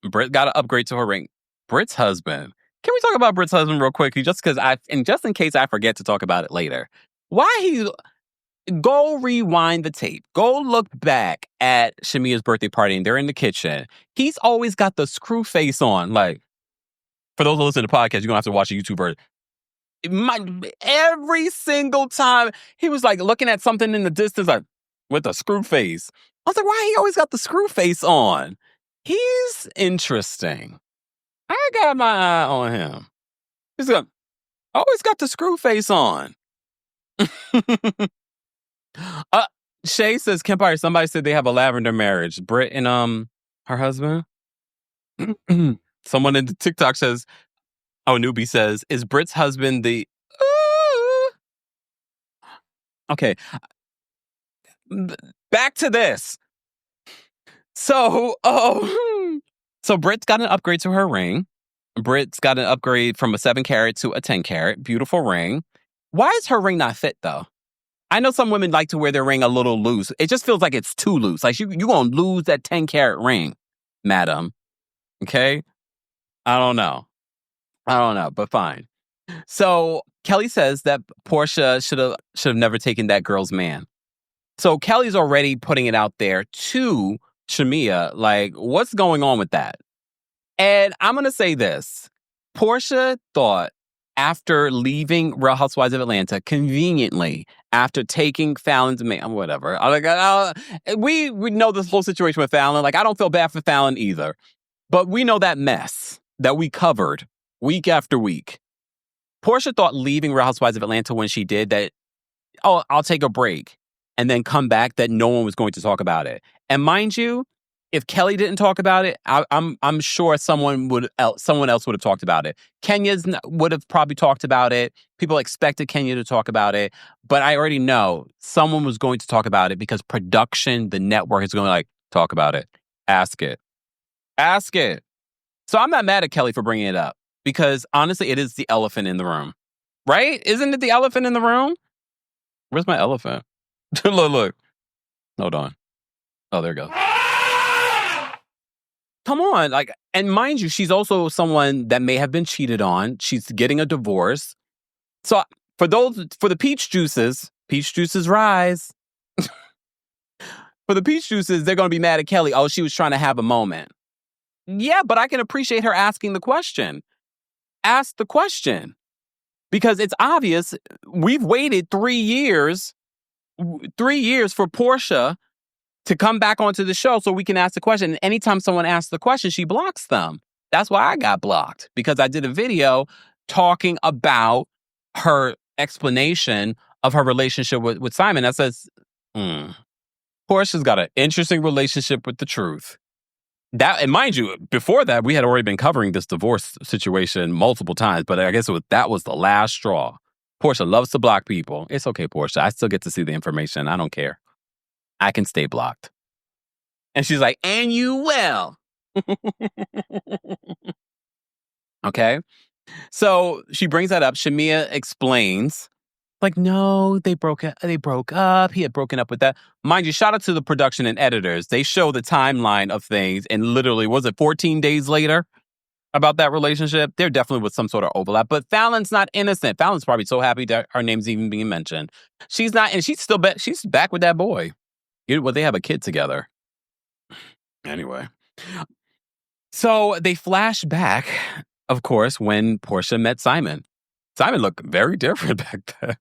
Britt's husband. Can we talk about Britt's husband real quickly? Just in case I forget to talk about it later. Go rewind the tape. Go look back at Shamia's birthday party and they're in the kitchen. He's always got the screw face on. For those who listen to the podcast, you're going to have to watch the YouTube version. Every single time he was looking at something in the distance, with a screw face. I was like, why he always got the screw face on? He's interesting. I got my eye on him. He's always got the screw face on. Shay says, Kempire, somebody said they have a lavender marriage. Britt and her husband. Someone in the TikTok says, Newbie says, is Britt's husband the... Okay. Back to this. So Britt's got an upgrade to her ring. Britt's got an upgrade from a 7 carat to a 10 carat. Beautiful ring. Why is her ring not fit, though? I know some women like to wear their ring a little loose. It just feels like it's too loose. You're going to lose that 10 carat ring, madam. Okay? I don't know, but fine. So Kelly says that Portia should have never taken that girl's man. So Kelly's already putting it out there to Shamia, what's going on with that? And I'm going to say this. Portia thought after leaving Real Housewives of Atlanta, conveniently, after taking Fallon's man, whatever. We know this whole situation with Fallon. I don't feel bad for Fallon either. But we know that mess that we covered week after week. Portia thought leaving Real Housewives of Atlanta when she did that, I'll take a break and then come back, that no one was going to talk about it. And mind you, If Kelly didn't talk about it, I'm sure someone else would have talked about it. Would have probably talked about it. People expected Kenya to talk about it, but I already know someone was going to talk about it because production, the network is going to talk about it, ask it. So I'm not mad at Kelly for bringing it up because honestly, it is the elephant in the room, right? Isn't it the elephant in the room? Where's my elephant? Look. Hold on. Oh, there it goes. Come on. And mind you, she's also someone that may have been cheated on. She's getting a divorce. So for the peach juices rise. For the peach juices, they're going to be mad at Kelly. Oh, she was trying to have a moment. Yeah, but I can appreciate her asking the question. Ask the question. Because it's obvious we've waited 3 years for Portia to come back onto the show so we can ask the question. And anytime someone asks the question, she blocks them. That's why I got blocked, because I did a video talking about her explanation of her relationship with Simon. That says, Portia's got an interesting relationship with the truth. And mind you, before that, we had already been covering this divorce situation multiple times, but I guess that was the last straw. Portia loves to block people. It's okay, Portia. I still get to see the information. I don't care. I can stay blocked. And she's like, and you will. Okay. So she brings that up. Shamia explains, no, they broke up. He had broken up with that. Mind you, shout out to the production and editors. They show the timeline of things, and literally, was it 14 days later about that relationship? There definitely was some sort of overlap. But Fallon's not innocent. Fallon's probably so happy that her name's even being mentioned. She's not, and she's back with that boy. Well, they have a kid together. Anyway. So they flash back, of course, when Portia met Simon. Simon looked very different back then.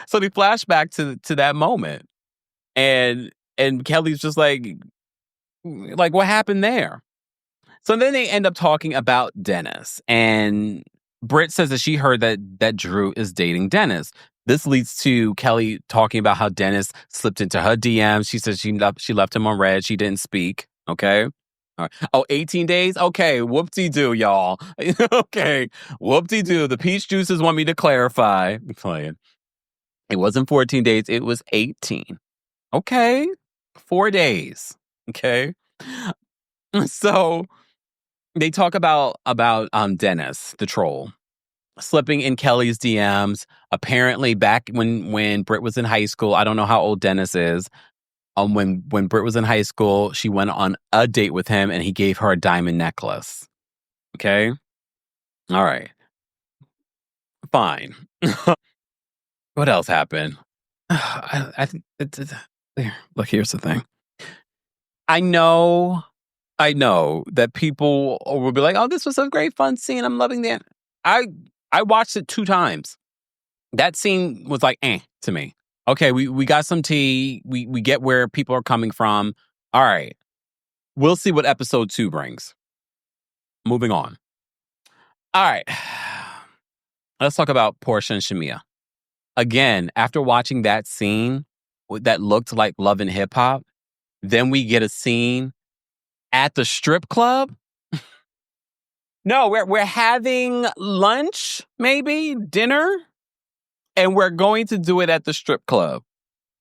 So they flash back to that moment. And Kelly's just like, what happened there? So then they end up talking about Dennis. And Britt says that she heard that Drew is dating Dennis. This leads to Kelly talking about how Dennis slipped into her DMs. She says she left him on red. She didn't speak. Okay. All right. Oh, 18 days? Okay. Whoop-de-doo, y'all. Okay. Whoop-de-doo. The peach juices want me to clarify. I'm playing. It wasn't 14 days. It was 18. Okay. 4 days. Okay. So they talk about Dennis, the troll, slipping in Kelly's DMs. Apparently back when Britt was in high school, I don't know how old Dennis is. When Britt was in high school, she went on a date with him and he gave her a diamond necklace. Okay? All right. Fine. What else happened? I think look, here's the thing. I know that people will be like, "Oh, this was a great fun scene. I'm loving that." I watched it 2 times. That scene was to me. Okay, we got some tea. We get where people are coming from. All right. We'll see what episode 2 brings. Moving on. All right. Let's talk about Portia and Shamia. Again, after watching that scene that looked like Love and Hip Hop, then we get a scene at the strip club. No, we're having lunch, maybe dinner, and we're going to do it at the strip club.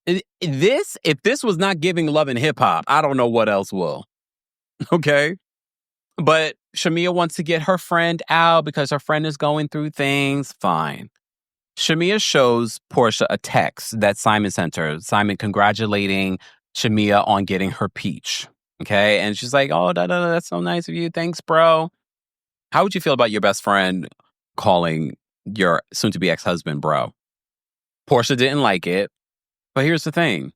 If this was not giving Love and Hip Hop, I don't know what else will. Okay? But Shamia wants to get her friend out because her friend is going through things. Fine. Shamia shows Portia a text that Simon sent her. Simon congratulating Shamia on getting her peach. Okay? And she's like, oh, that's so nice of you. Thanks, bro. How would you feel about your best friend calling your soon-to-be ex-husband bro? Portia didn't like it. But here's the thing.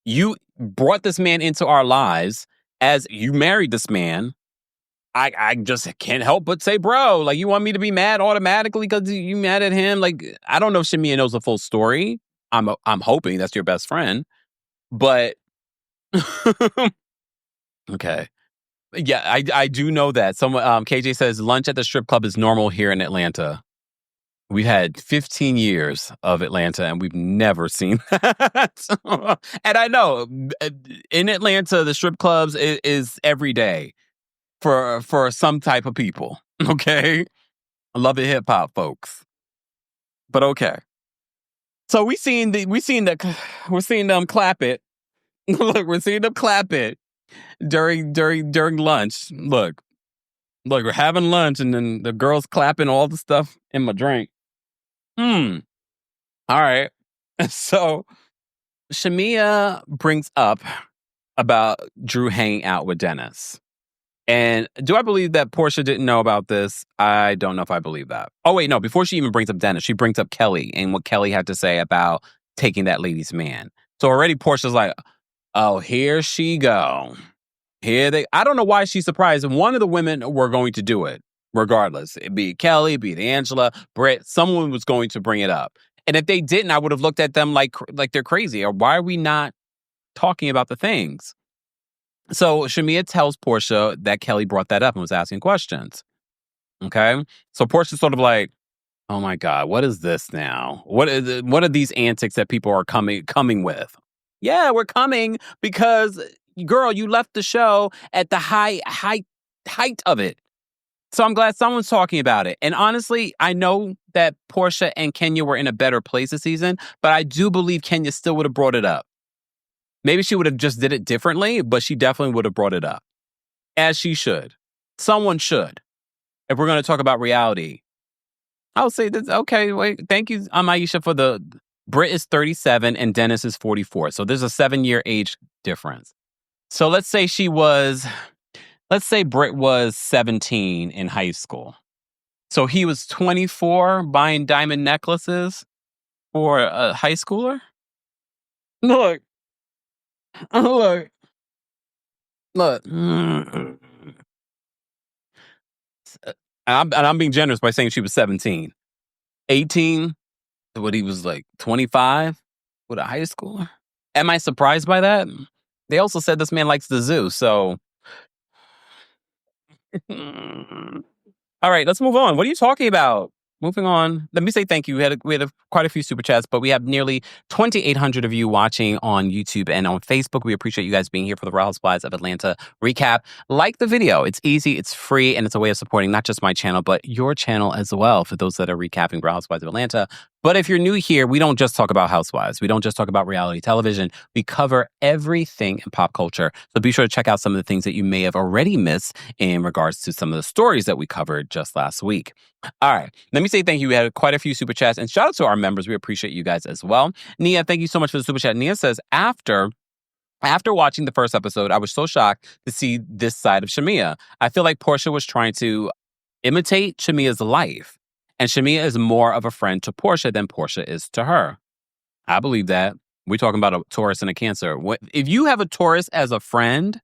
You brought this man into our lives as you married this man. I just can't help but say, bro, like, you want me to be mad automatically because you mad at him? Like, I don't know if Shamia knows the full story. I'm hoping that's your best friend. But, okay. Yeah, I do know that. Someone, KJ says lunch at the strip club is normal here in Atlanta. we've had 15 years of Atlanta and we've never seen that. And I know in Atlanta, the strip clubs is every day for some type of people. Okay. I love it, hip hop folks. But okay. So we're seeing them clap it. Look, we're seeing them clap it during lunch. Look, we're having lunch and then the girls clapping all the stuff in my drink. All right. So Shamia brings up about Drew hanging out with Dennis. And do I believe that Portia didn't know about this? I don't know if I believe that. Oh, wait, no. Before she even brings up Dennis, she brings up Kelly and what Kelly had to say about taking that lady's man. So already Portia's like, oh, here she go. I don't know why she's surprised. One of the women were going to do it, regardless. It'd be Kelly, be it Angela, Britt. Someone was going to bring it up. And if they didn't, I would have looked at them like they're crazy. Or why are we not talking about the things? So Shamia tells Portia that Kelly brought that up and was asking questions. Okay. So Portia's sort of like, oh my God, what is this now? What are these antics that people are coming with? Yeah, we're coming because, girl, you left the show at the height of it. So I'm glad someone's talking about it. And honestly, I know that Portia and Kenya were in a better place this season, but I do believe Kenya still would have brought it up. Maybe she would have just did it differently, but she definitely would have brought it up. As she should. Someone should. If we're going to talk about reality. I'll say this. Okay, wait. Thank you, Aisha, for the... Britt is 37 and Dennis is 44. So there's a 7-year age difference. So let's say Britt was 17 in high school. So he was 24 buying diamond necklaces for a high schooler? Look. I'm being generous by saying she was 17. 18, what he was like 25 with a high schooler? Am I surprised by that? They also said this man likes the zoo, so... All right, let's move on. What are you talking about? Moving on. Let me say thank you. We had quite a few super chats, but we have nearly 2,800 of you watching on YouTube and on Facebook. We appreciate you guys being here for the Real Housewives of Atlanta recap. Like the video. It's easy, it's free, and it's a way of supporting not just my channel, but your channel as well for those that are recapping Real Housewives of Atlanta. But if you're new here, we don't just talk about housewives. We don't just talk about reality television. We cover everything in pop culture. So be sure to check out some of the things that you may have already missed in regards to some of the stories that we covered just last week. All right. Let me say thank you. We had quite a few super chats, and shout out to our members. We appreciate you guys as well. Nia, thank you so much for the super chat. Nia says, after watching the first episode, I was so shocked to see this side of Shamia. I feel like Portia was trying to imitate Shamia's life. And Shamia is more of a friend to Portia than Portia is to her. I believe that. We're talking about a Taurus and a Cancer. If you have a Taurus as a friend,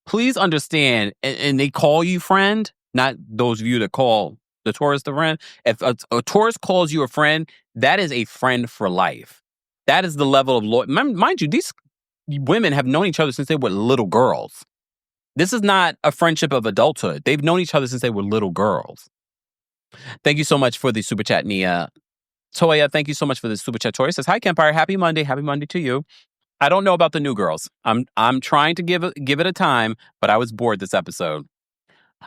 please understand, and they call you friend, not those of you that call the Taurus the friend. If a Taurus calls you a friend, that is a friend for life. That is the level of loyalty. Mind you, these women have known each other since they were little girls. This is not a friendship of adulthood. They've known each other since they were little girls. Thank you so much for the super chat, Nia. Toya, thank you so much for the super chat. Toya says, hi, Kempire. Happy Monday. Happy Monday to you. I don't know about the new girls. I'm trying to give it a time, but I was bored this episode.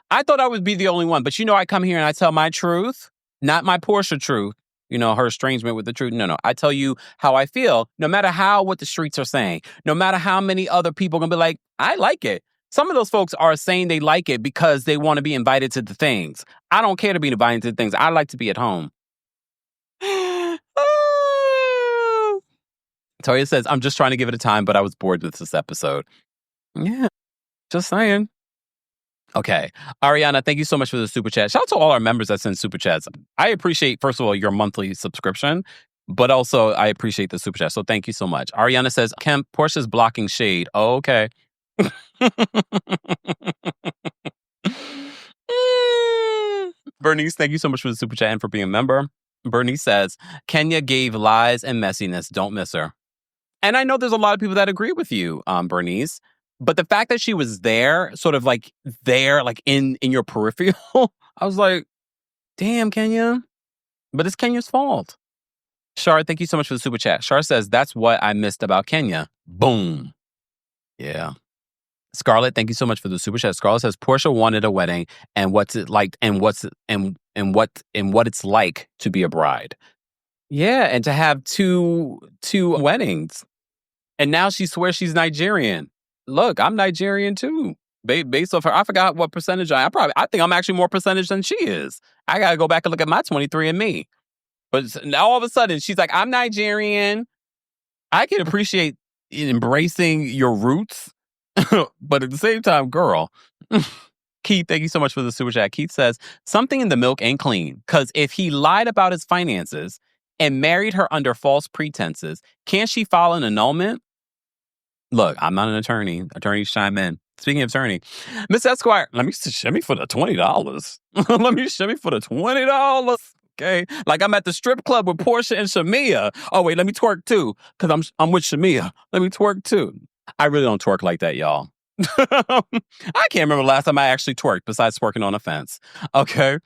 I thought I would be the only one, but I come here and I tell my truth, not my Portia truth. Her estrangement with the truth. No. I tell you how I feel, no matter what the streets are saying, no matter how many other people are going to be like, I like it. Some of those folks are saying they like it because they want to be invited to the things. I don't care to be invited to the things. I like to be at home. Toya says, I'm just trying to give it a time, but I was bored with this episode. Yeah, just saying. Okay. Ariana, thank you so much for the super chat. Shout out to all our members that send super chats. I appreciate, first of all, your monthly subscription, but also I appreciate the super chat. So thank you so much. Ariana says, Portia's blocking shade. Oh, okay. Bernice, thank you so much for the super chat and for being a member. Bernice says, Kenya gave lies and messiness. Don't miss her. And I know there's a lot of people that agree with you, Bernice. But the fact that she was there, sort of like in your peripheral, I was like, damn, Kenya. But it's Kenya's fault. Shar, thank you so much for the super chat. Shar says, that's what I missed about Kenya. Boom. Yeah. Scarlett, thank you so much for the super chat. Scarlett says Portia wanted a wedding and what's it like and what it's like to be a bride. Yeah, and to have two weddings. And now she swears she's Nigerian. Look, I'm Nigerian too. Based off her, I forgot what percentage I think I'm actually more percentage than she is. I gotta go back and look at my 23andMe. But now all of a sudden she's like, I'm Nigerian. I can appreciate embracing your roots. But at the same time, girl, Keith, thank you so much for the super chat. Keith says, something in the milk ain't clean. Because if he lied about his finances and married her under false pretenses, can't she file an annulment? Look, I'm not an attorney. Attorneys chime in. Speaking of attorney, Miss Esquire, let me shimmy for the $20. Let me shimmy for the $20. Okay, like I'm at the strip club with Portia and Shamia. Oh wait, let me twerk too, because I'm with Shamia. Let me twerk too. I really don't twerk like that, y'all. I can't remember the last time I actually twerked besides twerking on a fence. Okay.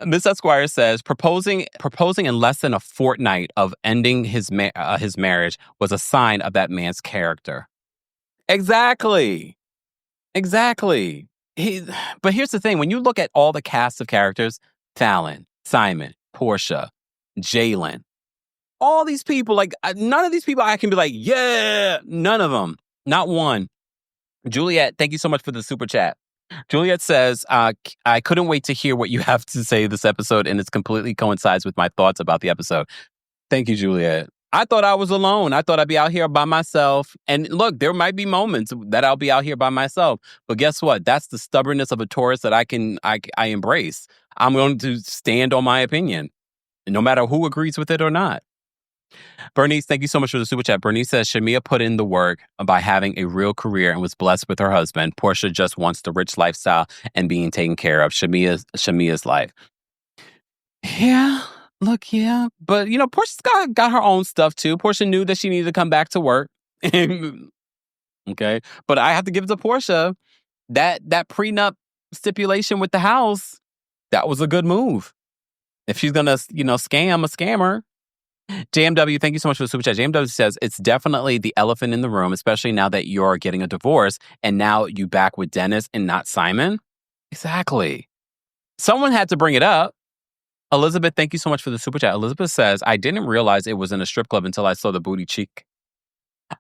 Miss Esquire says proposing in less than a fortnight of ending his marriage was a sign of that man's character. Exactly. But here's the thing: when you look at all the cast of characters, Fallon, Simon, Portia, Jalen, all these people, like none of these people I can be like, yeah, none of them, not one. Juliet, thank you so much for the super chat. Juliet says, I couldn't wait to hear what you have to say this episode, and it completely coincides with my thoughts about the episode. Thank you, Juliet. I thought I was alone. I thought I'd be out here by myself. And look, there might be moments that I'll be out here by myself. But guess what? That's the stubbornness of a Taurus that I embrace. I'm going to stand on my opinion, no matter who agrees with it or not. Bernice, thank you so much for the super chat. Bernice says Shamia put in the work by having a real career and was blessed with her husband. Portia just wants the rich lifestyle and being taken care of. Shamia's life. Yeah. Look, yeah. But, Portia's got her own stuff, too. Portia knew that she needed to come back to work. Okay. But I have to give it to Portia. That prenup stipulation with the house, that was a good move. If she's going to, scam a scammer. JMW, thank you so much for the super chat. JMW says, it's definitely the elephant in the room, especially now that you're getting a divorce and now you back with Dennis and not Simon. Exactly. Someone had to bring it up. Elizabeth, thank you so much for the super chat. Elizabeth says, I didn't realize it was in a strip club until I saw the booty cheek.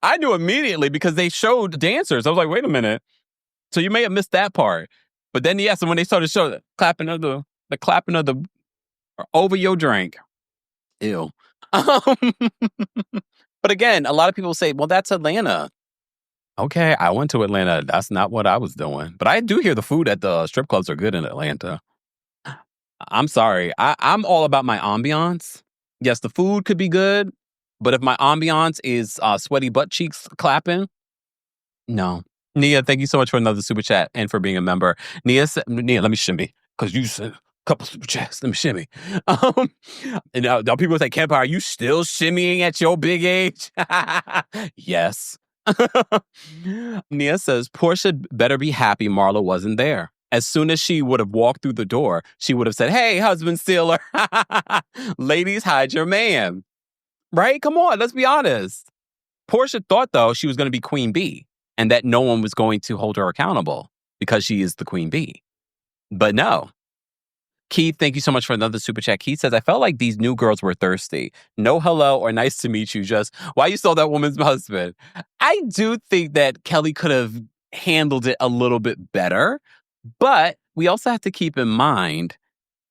I knew immediately because they showed dancers. I was like, wait a minute. So you may have missed that part. But then, yes, and when they started showing the clapping of the over your drink. Ew. But again, a lot of people say, well, that's Atlanta. Okay, I went to Atlanta. That's not what I was doing. But I do hear the food at the strip clubs are good in Atlanta. I'm sorry. I'm all about my ambiance. Yes, the food could be good, but if my ambiance is sweaty butt cheeks clapping, no. Nia, thank you so much for another super chat and for being a member. Nia, let me shimmy because you said a couple super chats. Let me shimmy. And now people say, Kempire, are you still shimmying at your big age? Yes. Nia says, Portia better be happy Marla wasn't there. As soon as she would have walked through the door, she would have said, hey, husband stealer. Ladies, hide your man. Right? Come on, let's be honest. Portia thought, though, she was going to be Queen Bee and that no one was going to hold her accountable because she is the Queen Bee. But no. Keith, thank you so much for another super chat. Keith says, I felt like these new girls were thirsty. No hello or nice to meet you, just why you stole that woman's husband. I do think that Kelly could have handled it a little bit better. But we also have to keep in mind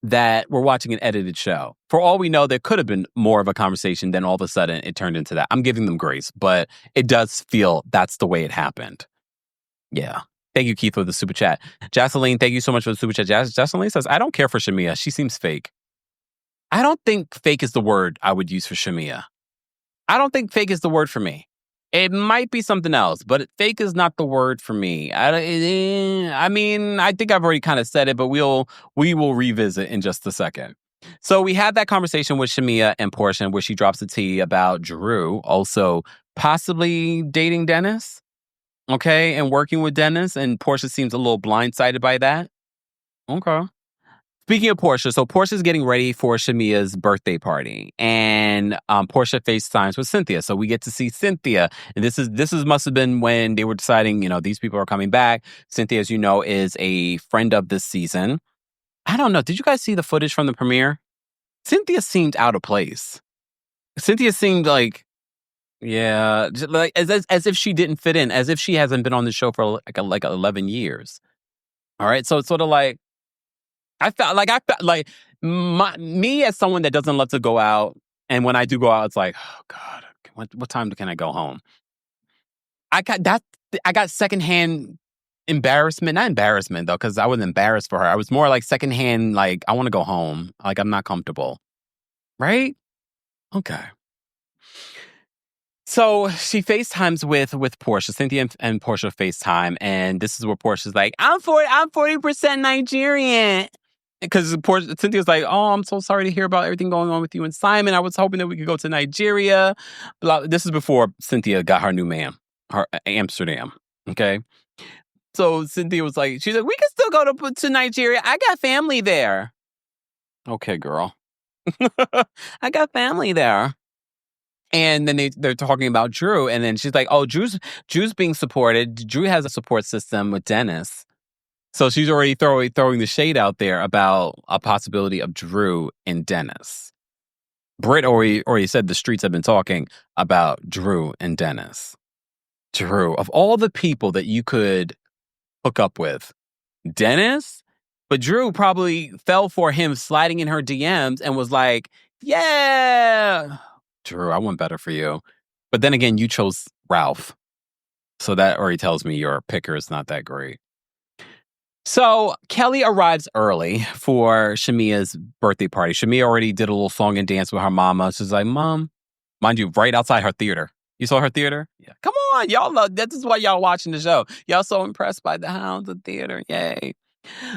that we're watching an edited show. For all we know, there could have been more of a conversation, then all of a sudden it turned into that. I'm giving them grace, but it does feel that's the way it happened. Yeah. Thank you, Keith, for the super chat. Jocelyn, thank you so much for the super chat. Jocelyn says, I don't care for Shamia. She seems fake. I don't think fake is the word I would use for Shamia. I don't think fake is the word for me. It might be something else, but fake is not the word for me. I mean, I think I've already kind of said it, but we will revisit in just a second. So we had that conversation with Shamia and Portia where she drops the tea about Drew also possibly dating Dennis, okay, and working with Dennis, and Portia seems a little blindsided by that. Okay. Speaking of Portia, so Portia's getting ready for Shamia's birthday party, and Portia FaceTimes with Cynthia. So we get to see Cynthia, and this is must have been when they were deciding, these people are coming back. Cynthia, as you know, is a friend of this season. I don't know. Did you guys see the footage from the premiere? Cynthia seemed out of place. Cynthia seemed like, yeah, like as if she didn't fit in, as if she hasn't been on the show for like 11 years. All right, so it's sort of like I felt like me as someone that doesn't love to go out, and when I do go out, it's like, oh God, what time can I go home? I got secondhand embarrassment, not embarrassment though, because I wasn't embarrassed for her. I was more like secondhand, like I want to go home, like I'm not comfortable, right? Okay. So she FaceTimes with Portia. Cynthia and Portia FaceTime, and this is where Portia's like, I'm 40% Nigerian. Because Cynthia's like, oh, I'm so sorry to hear about everything going on with you and Simon. I was hoping that we could go to Nigeria. This is before Cynthia got her new man, her Amsterdam. Okay. So Cynthia was like, she's like, we can still go to Nigeria. I got family there. Okay, girl. I got family there. And then they're talking about Drew. And then she's like, oh, Drew's being supported. Drew has a support system with Dennis. So she's already throwing the shade out there about a possibility of Drew and Dennis. Britt already said the streets have been talking about Drew and Dennis. Drew, of all the people that you could hook up with, Dennis? But Drew probably fell for him sliding in her DMs and was like, yeah, Drew, I want better for you. But then again, you chose Ralph. So that already tells me your picker is not that great. So Kelly arrives early for Shamia's birthday party. Shamia already did a little song and dance with her mama. She's like, Mom, mind you, right outside her theater. You saw her theater? Yeah. Come on, y'all love, this is why y'all watching the show. Y'all so impressed by the hounds of theater. Yay.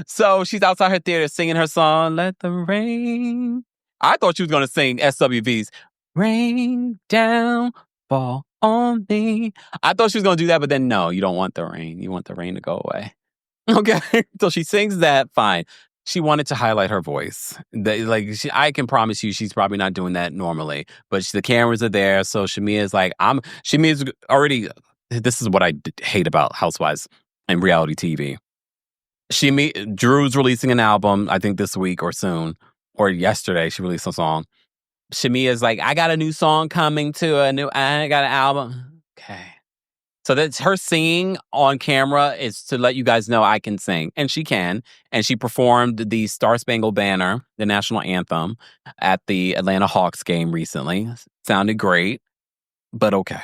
So she's outside her theater singing her song, Let the Rain. I thought she was going to sing SWV's Rain Down, Fall on Me. I thought she was going to do that, but then no, you don't want the rain. You want the rain to go away. Okay, so she sings that, fine. She wanted to highlight her voice. I can promise you she's probably not doing that normally, but the cameras are there, so Shamia's like, Shamia's already, this is what I hate about Housewives and reality TV. Drew's releasing an album, I think this week or soon, or yesterday she released a song. Shamia's like, I got a new song coming I got an album. Okay. So that's her singing on camera is to let you guys know I can sing. And she can. And she performed the Star Spangled Banner, the national anthem, at the Atlanta Hawks game recently. Sounded great, but okay.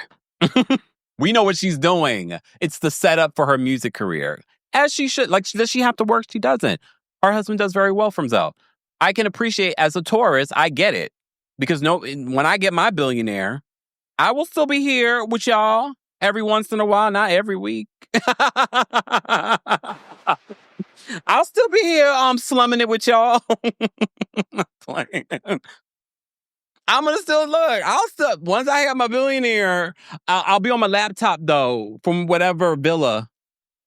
We know what she's doing. It's the setup for her music career. As she should. Like, does she have to work? She doesn't. Her husband does very well for himself. I can appreciate, as a Taurus, I get it. Because when I get my billionaire, I will still be here with y'all. Every once in a while, not every week. I'll still be here slumming it with y'all. I'm going to still look. Once I have my billionaire, I'll be on my laptop, though, from whatever villa.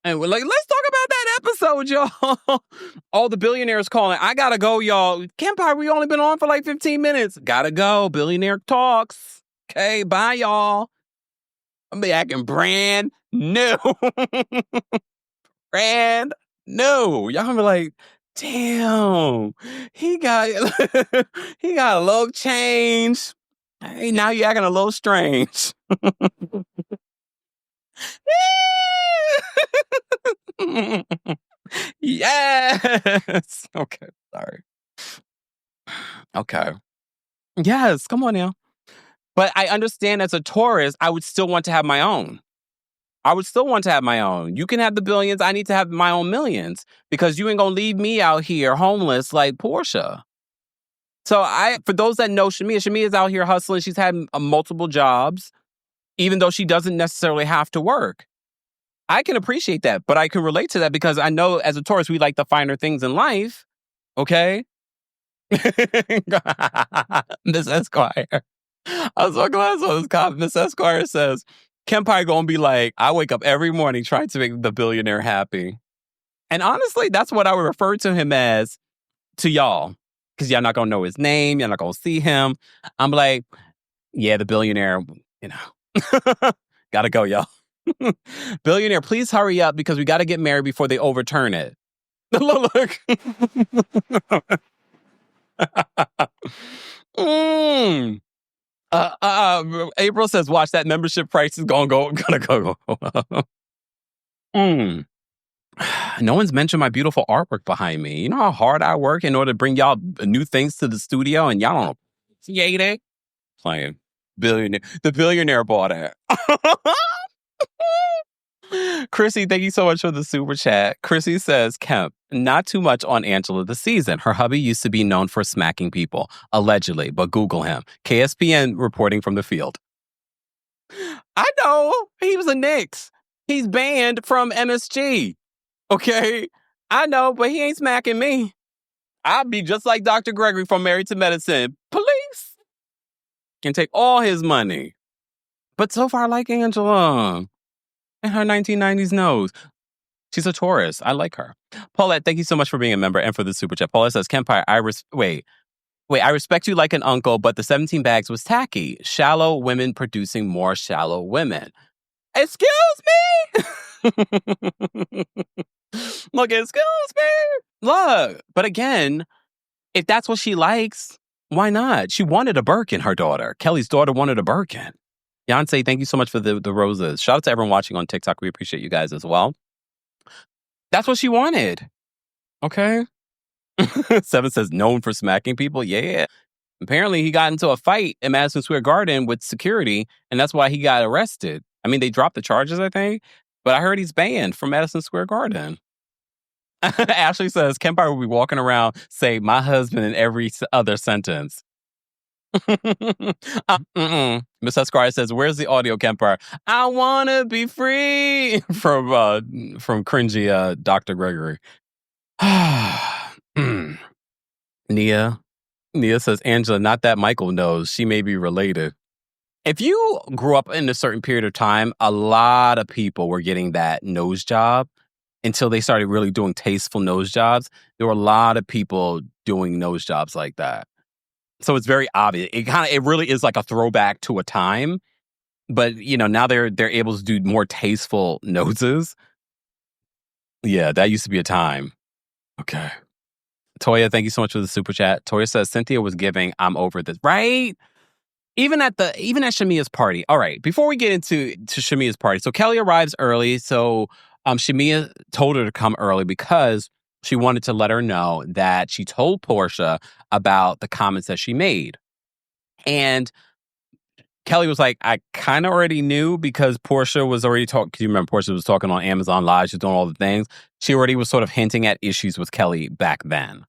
And we're like, let's talk about that episode, y'all. All the billionaires calling. I got to go, y'all. Kempire, we only been on for like 15 minutes. Got to go. Billionaire talks. Okay, bye, y'all. I'm be acting brand new. Brand new. Y'all gonna be like, damn, he got a little change. Hey, now you acting a little strange. Yes. Okay, sorry. Okay. Yes, come on now. But I understand as a Taurus, I would still want to have my own. You can have the billions. I need to have my own millions because you ain't going to leave me out here homeless like Portia. So for those that know Shamia's out here hustling. She's had multiple jobs, even though she doesn't necessarily have to work. I can appreciate that, but I can relate to that because I know as a Taurus, we like the finer things in life. Okay? Miss Esquire. I was so glad I saw this comment. Miss Esquire says, Kempire gonna be like, I wake up every morning trying to make the billionaire happy. And honestly, that's what I would refer to him as to y'all, because y'all not going to know his name. Y'all not going to see him. I'm like, yeah, the billionaire, got to go, y'all. Billionaire, please hurry up because we got to get married before they overturn it. Look. April says, watch, that membership price is gonna go. No one's mentioned my beautiful artwork behind me. You know how hard I work in order to bring y'all new things to the studio, and y'all don't appreciate it? Playing billionaire. The billionaire bought it. Chrissy, thank you so much for the super chat. Chrissy says, Kemp, not too much on Angela this season. Her hubby used to be known for smacking people, allegedly, but Google him. KSPN reporting from the field. I know. He was a Knicks. He's banned from MSG. Okay? I know, but he ain't smacking me. I'd be just like Dr. Gregory from Married to Medicine. Police can take all his money. But so far, I like Angela. And her 1990s nose. She's a Taurus. I like her. Paulette, thank you so much for being a member and for the super chat. Paulette says, Kempire, I respect you like an uncle, but the 17 bags was tacky. Shallow women producing more shallow women. Excuse me? Look, excuse me? Look. But again, if that's what she likes, why not? She wanted a Birkin, her daughter. Kelly's daughter wanted a Birkin. Beyonce, thank you so much for the roses. Shout out to everyone watching on TikTok. We appreciate you guys as well. That's what she wanted. Okay? Seven says, known for smacking people. Yeah. Apparently, he got into a fight in Madison Square Garden with security, and that's why he got arrested. I mean, they dropped the charges, I think, but I heard he's banned from Madison Square Garden. Ashley says, Kempire will be walking around, say, my husband in every other sentence. Miss Esquire says, where's the audio, Kempire? I want to be free from cringy Dr. Gregory. Nia says, Angela, not that Michael knows. She may be related. If you grew up in a certain period of time, a lot of people were getting that nose job until they started really doing tasteful nose jobs. There were a lot of people doing nose jobs like that. So it's very obvious. It really is like a throwback to a time. But, now they're able to do more tasteful noses. Yeah, that used to be a time. Okay. Toya, thank you so much for the super chat. Toya says, Cynthia was giving, I'm over this. Right? Even at Shamia's party. All right, before we get into Shamia's party. So Kelly arrives early. So Shamia told her to come early because she wanted to let her know that she told Portia about the comments that she made. And Kelly was like, I kind of already knew because Portia was already talking. You remember Portia was talking on Amazon Live. She was doing all the things. She already was sort of hinting at issues with Kelly back then.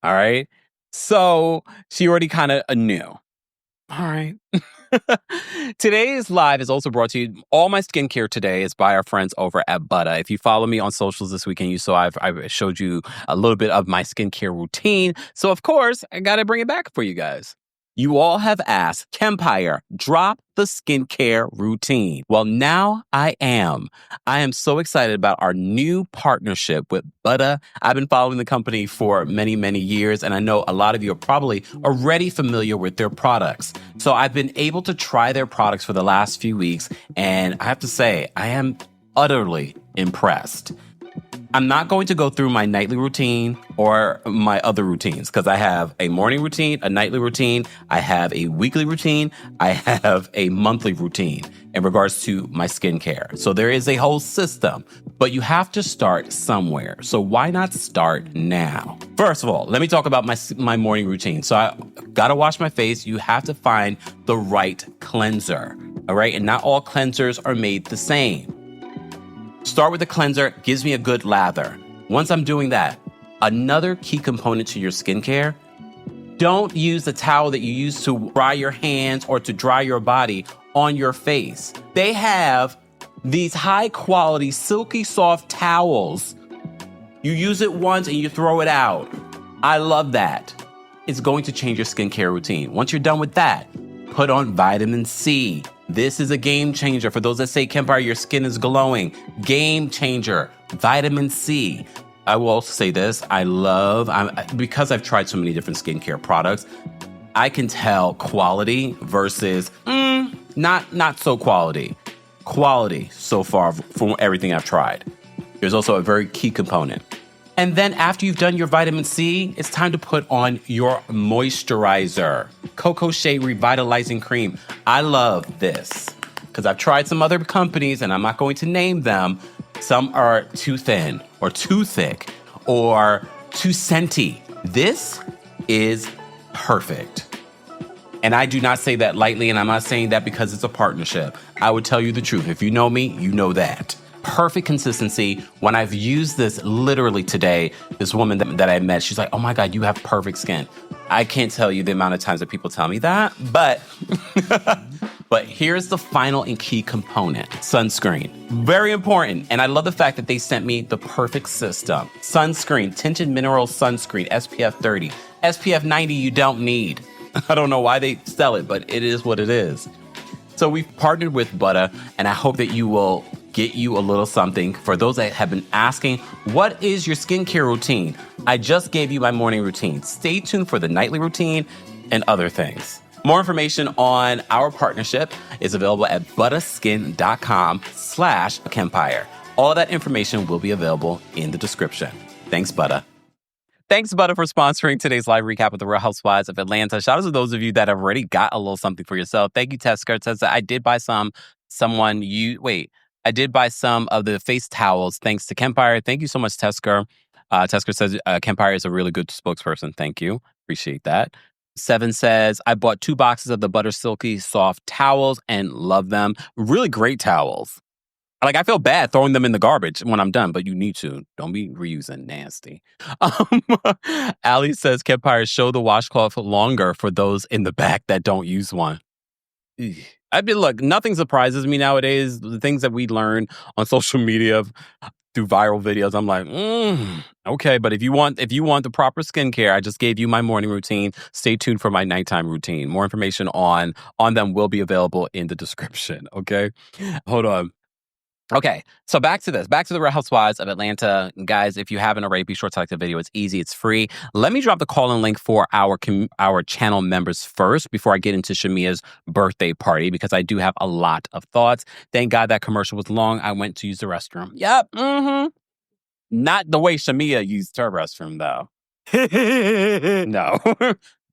All right. So she already kind of knew. All right. Today's live is also brought to you. All my skincare today is by our friends over at Buttah. If you follow me on socials this weekend, you saw I've showed you a little bit of my skincare routine. So, of course, I got to bring it back for you guys. You all have asked, Kempire, drop the skincare routine. Well, now I am. I am so excited about our new partnership with Buttah. I've been following the company for many, many years, and I know a lot of you are probably already familiar with their products. So I've been able to try their products for the last few weeks, and I have to say, I am utterly impressed. I'm not going to go through my nightly routine or my other routines because I have a morning routine, a nightly routine, I have a weekly routine, I have a monthly routine in regards to my skincare. So there is a whole system, but you have to start somewhere. So why not start now? First of all, let me talk about my morning routine. So I got to wash my face. You have to find the right cleanser, all right? And not all cleansers are made the same. Start with a cleanser, gives me a good lather. Once I'm doing that, another key component to your skincare, don't use the towel that you use to dry your hands or to dry your body on your face. They have these high quality, silky soft towels. You use it once and you throw it out. I love that. It's going to change your skincare routine. Once you're done with that, put on vitamin C. This is a game changer. For those that say, Kempire, your skin is glowing. Game changer. Vitamin C. I will also say this. Because I've tried so many different skincare products, I can tell quality versus not so quality. Quality so far from everything I've tried. There's also a very key component. And then after you've done your vitamin C, it's time to put on your moisturizer. Cocoa Shea Revitalizing Cream. I love this because I've tried some other companies and I'm not going to name them. Some are too thin or too thick or too scenty. This is perfect. And I do not say that lightly, and I'm not saying that because it's a partnership. I would tell you the truth. If you know me, you know that. Perfect consistency. When I've used this literally today, this woman that I met, she's like, oh my God, you have perfect skin. I can't tell you the amount of times that people tell me that, but but here's the final and key component, sunscreen. Very important. And I love the fact that they sent me the perfect system. Sunscreen, tinted mineral sunscreen, SPF 30. SPF 90 you don't need. I don't know why they sell it, but it is what it is. So we've partnered with Buttah, and I hope that you will get you a little something. For those that have been asking, what is your skincare routine? I just gave you my morning routine. Stay tuned for the nightly routine and other things. More information on our partnership is available at buttahskin.com/Kempire. All that information will be available in the description. Thanks, Buttah. Thanks, Buttah, for sponsoring today's live recap of the Real Housewives of Atlanta. Shout out to those of you that have already got a little something for yourself. Thank you, Tesker. Says that I did buy I did buy some of the face towels thanks to Kempire. Thank you so much, Tesker. Tesker says Kempire is a really good spokesperson. Thank you. Appreciate that. Seven says, I bought 2 boxes of the Butter Silky Soft towels and love them. Really great towels. Like, I feel bad throwing them in the garbage when I'm done, but you need to. Don't be reusing. Nasty. Allie says, Kempire, show the washcloth longer for those in the back that don't use one. I mean, look, nothing surprises me nowadays. The things that we learn on social media through viral videos, I'm like, okay. But if you want the proper skincare, I just gave you my morning routine. Stay tuned for my nighttime routine. More information on them will be available in the description. Okay, hold on. Okay, so back to the Real Housewives of Atlanta. Guys, if you haven't already, be sure to like the video. It's easy, it's free. Let me drop the call-in link for our channel members first before I get into Shamia's birthday party, because I do have a lot of thoughts. Thank God that commercial was long. I went to use the restroom. Yep, Not the way Shamia used her restroom, though. No.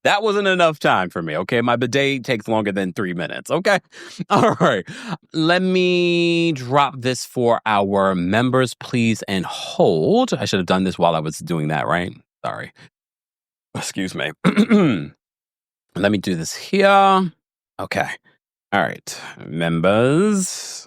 That wasn't enough time for me, okay? My bidet takes longer than 3 minutes, okay? All right. Let me drop this for our members, please, and hold. I should have done this while I was doing that, right? Sorry. Excuse me. Let me do this here. Okay. All right. Members.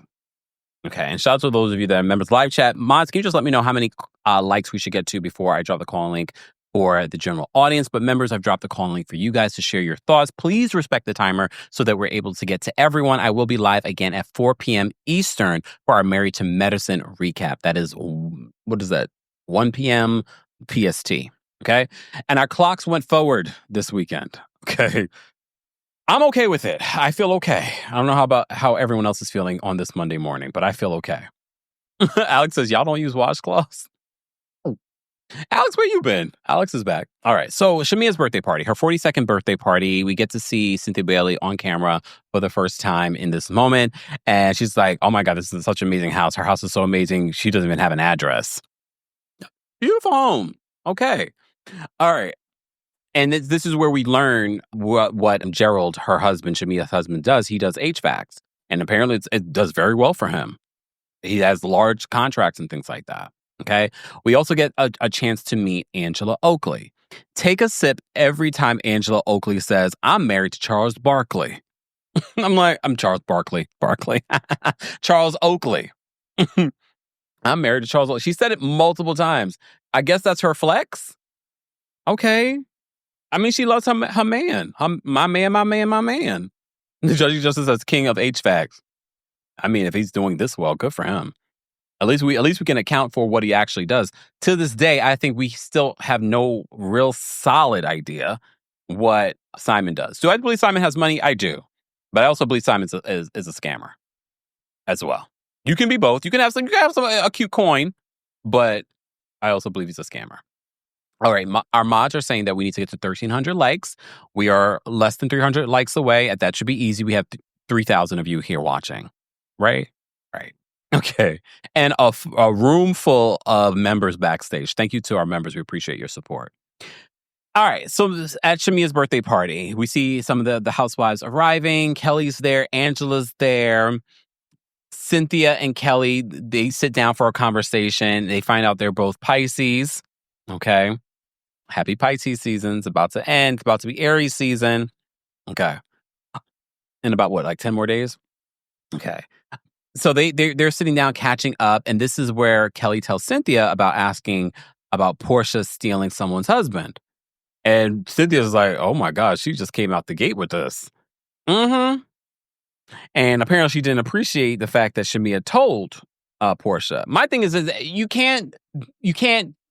Okay. And shout out to those of you that are members. Live chat. Mods, can you just let me know how many likes we should get to before I drop the call link for the general audience? But members, I've dropped the call link for you guys to share your thoughts. Please respect the timer so that we're able to get to everyone. I will be live again at 4 p.m. Eastern for our Married to Medicine recap. That is, what is that? 1 p.m. PST. Okay. And our clocks went forward this weekend. Okay. I'm okay with it. I feel okay. I don't know how everyone else is feeling on this Monday morning, but I feel okay. Alex says, y'all don't use washcloths? Alex, where you been? Alex is back. All right. So Shamia's birthday party, her 42nd birthday party. We get to see Cynthia Bailey on camera for the first time in this moment. And she's like, oh my God, this is such an amazing house. Her house is so amazing. She doesn't even have an address. Beautiful home. Okay. All right. And this is where we learn what Gerald, her husband, Shamia's husband, does. He does HVACs. And apparently it does very well for him. He has large contracts and things like that. Okay. We also get a chance to meet Angela Oakley. Take a sip every time Angela Oakley says, I'm married to Charles Barkley. I'm Charles Barkley. Charles Oakley. I'm married to Charles Oakley. She said it multiple times. I guess that's her flex. Okay. I mean, she loves her man. My man. The judge justice as king of HVACs. I mean, if he's doing this well, good for him. At least we can account for what he actually does. To this day, I think we still have no real solid idea what Simon does. Do I believe Simon has money? I do. But I also believe Simon is a scammer as well. You can be both. You can have a cute coin, but I also believe he's a scammer. All right. Our mods are saying that we need to get to 1,300 likes. We are less than 300 likes away. That should be easy. We have 3,000 of you here watching. Right? Right. Okay. And a room full of members backstage. Thank you to our members. We appreciate your support. All right. So at Shamia's birthday party, we see some of the housewives arriving. Kelly's there. Angela's there. Cynthia and Kelly, they sit down for a conversation. They find out they're both Pisces. Okay. Happy Pisces season's about to end. It's about to be Aries season. Okay. In about what, like 10 more days? Okay. So they're sitting down catching up, and this is where Kelly tells Cynthia about asking about Portia stealing someone's husband. And Cynthia's like, oh my gosh, she just came out the gate with this. Mm-hmm. And apparently she didn't appreciate the fact that Shamia told Portia. My thing is you can't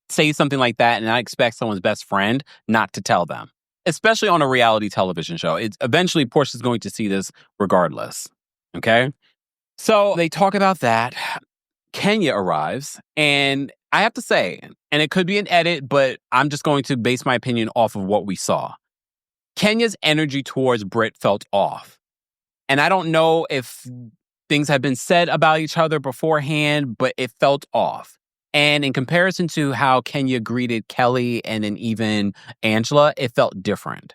say something like that and not expect someone's best friend not to tell them, especially on a reality television show. It's eventually Portia's going to see this regardless. Okay. So they talk about that. Kenya arrives, and I have to say, and it could be an edit, but I'm just going to base my opinion off of what we saw. Kenya's energy towards Britt felt off. And I don't know if things had been said about each other beforehand, but it felt off. And in comparison to how Kenya greeted Kelly and then even Angela, it felt different.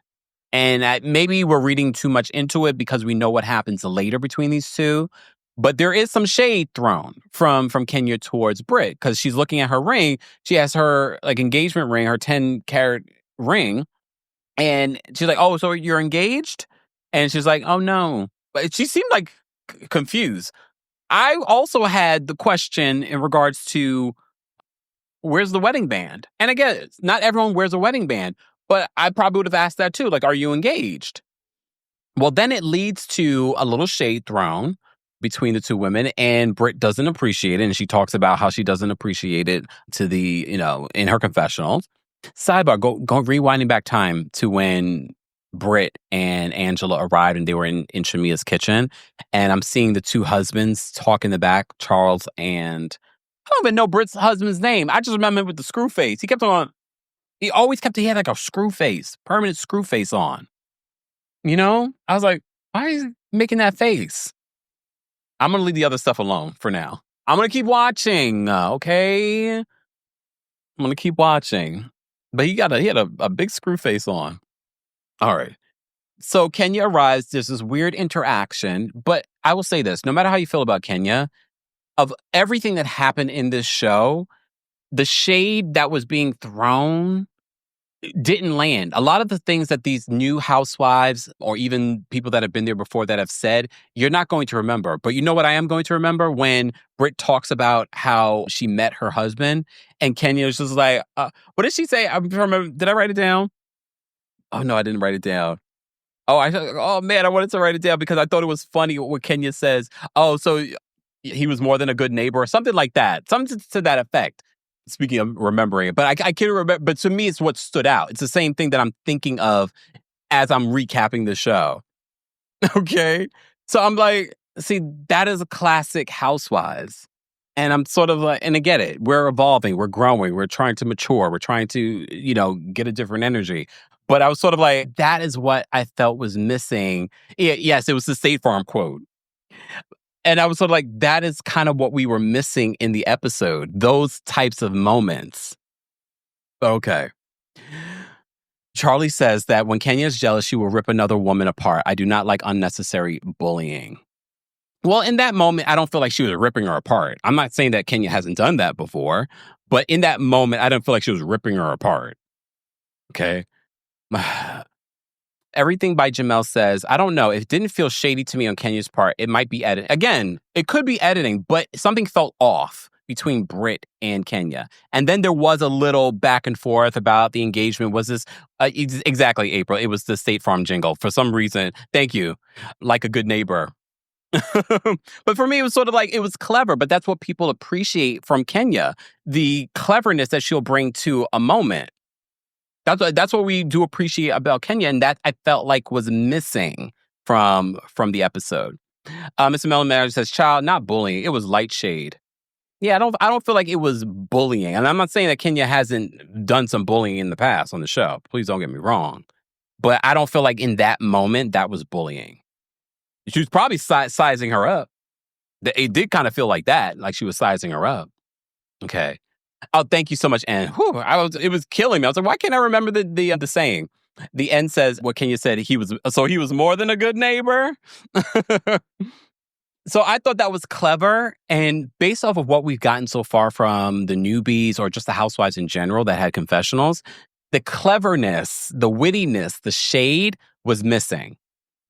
And maybe we're reading too much into it because we know what happens later between these two. But there is some shade thrown from Kenya towards Britt because she's looking at her ring. She has her engagement ring, her 10-carat ring. And she's like, oh, so you're engaged? And she's like, oh, no. But she seemed like confused. I also had the question in regards to where's the wedding band? And again, not everyone wears a wedding band, but I probably would have asked that too. Like, are you engaged? Well, then it leads to a little shade thrown between the two women, and Britt doesn't appreciate it. And she talks about how she doesn't appreciate it to in her confessionals. Sidebar, go rewinding back time to when Britt and Angela arrived and they were in Shamia's kitchen. And I'm seeing the two husbands talk in the back, Charles and I don't even know Britt's husband's name. I just remember him with the screw face. He had like a screw face, permanent screw face on. I was like, why is he making that face? I'm going to leave the other stuff alone for now. I'm going to keep watching, okay? I'm going to keep watching. But he had a big screw face on. All right. So Kenya arrives. There's this weird interaction. But I will say this. No matter how you feel about Kenya, of everything that happened in this show, the shade that was being thrown didn't land. A lot of the things that these new housewives or even people that have been there before that have said, you're not going to remember. But you know what I am going to remember? When Britt talks about how she met her husband and Kenya was just like, what did she say? I remember. Did I write it down? Oh, no, I didn't write it down. Oh, man, I wanted to write it down because I thought it was funny what Kenya says. Oh, so he was more than a good neighbor or something like that. Something to that effect. Speaking of remembering it, but I can't remember. But to me, it's what stood out. It's the same thing that I'm thinking of as I'm recapping the show. Okay. So I'm like, see, that is a classic Housewives. And I'm sort of like, and I get it. We're evolving. We're growing. We're trying to mature. We're trying to, get a different energy. But I was sort of like, that is what I felt was missing. Yes, it was the State Farm quote. And I was sort of like, that is kind of what we were missing in the episode. Those types of moments. Okay. Charlie says that when Kenya is jealous, she will rip another woman apart. I do not like unnecessary bullying. Well, in that moment, I don't feel like she was ripping her apart. I'm not saying that Kenya hasn't done that before, but in that moment, I don't feel like she was ripping her apart. Okay. Everything by Jamel says, I don't know. It didn't feel shady to me on Kenya's part. It might be editing. Again, it could be editing, but something felt off between Britt and Kenya. And then there was a little back and forth about the engagement. Was this exactly, April? It was the State Farm jingle. For some reason, thank you. Like a good neighbor. But for me, it was sort of like, it was clever, but that's what people appreciate from Kenya. The cleverness that she'll bring to a moment. That's what we do appreciate about Kenya, and that I felt like was missing from the episode. Mr. Melon Manager says, child, not bullying. It was light shade. Yeah, I don't feel like it was bullying. And I'm not saying that Kenya hasn't done some bullying in the past on the show. Please don't get me wrong. But I don't feel like in that moment that was bullying. She was probably sizing her up. It did kind of feel like that, like she was sizing her up. Okay. Oh, thank you so much, Ann. Whew, it was killing me. I was like, why can't I remember the saying? The N says what Kenya said. He was more than a good neighbor. So I thought that was clever. And based off of what we've gotten so far from the newbies or just the housewives in general that had confessionals, the cleverness, the wittiness, the shade was missing.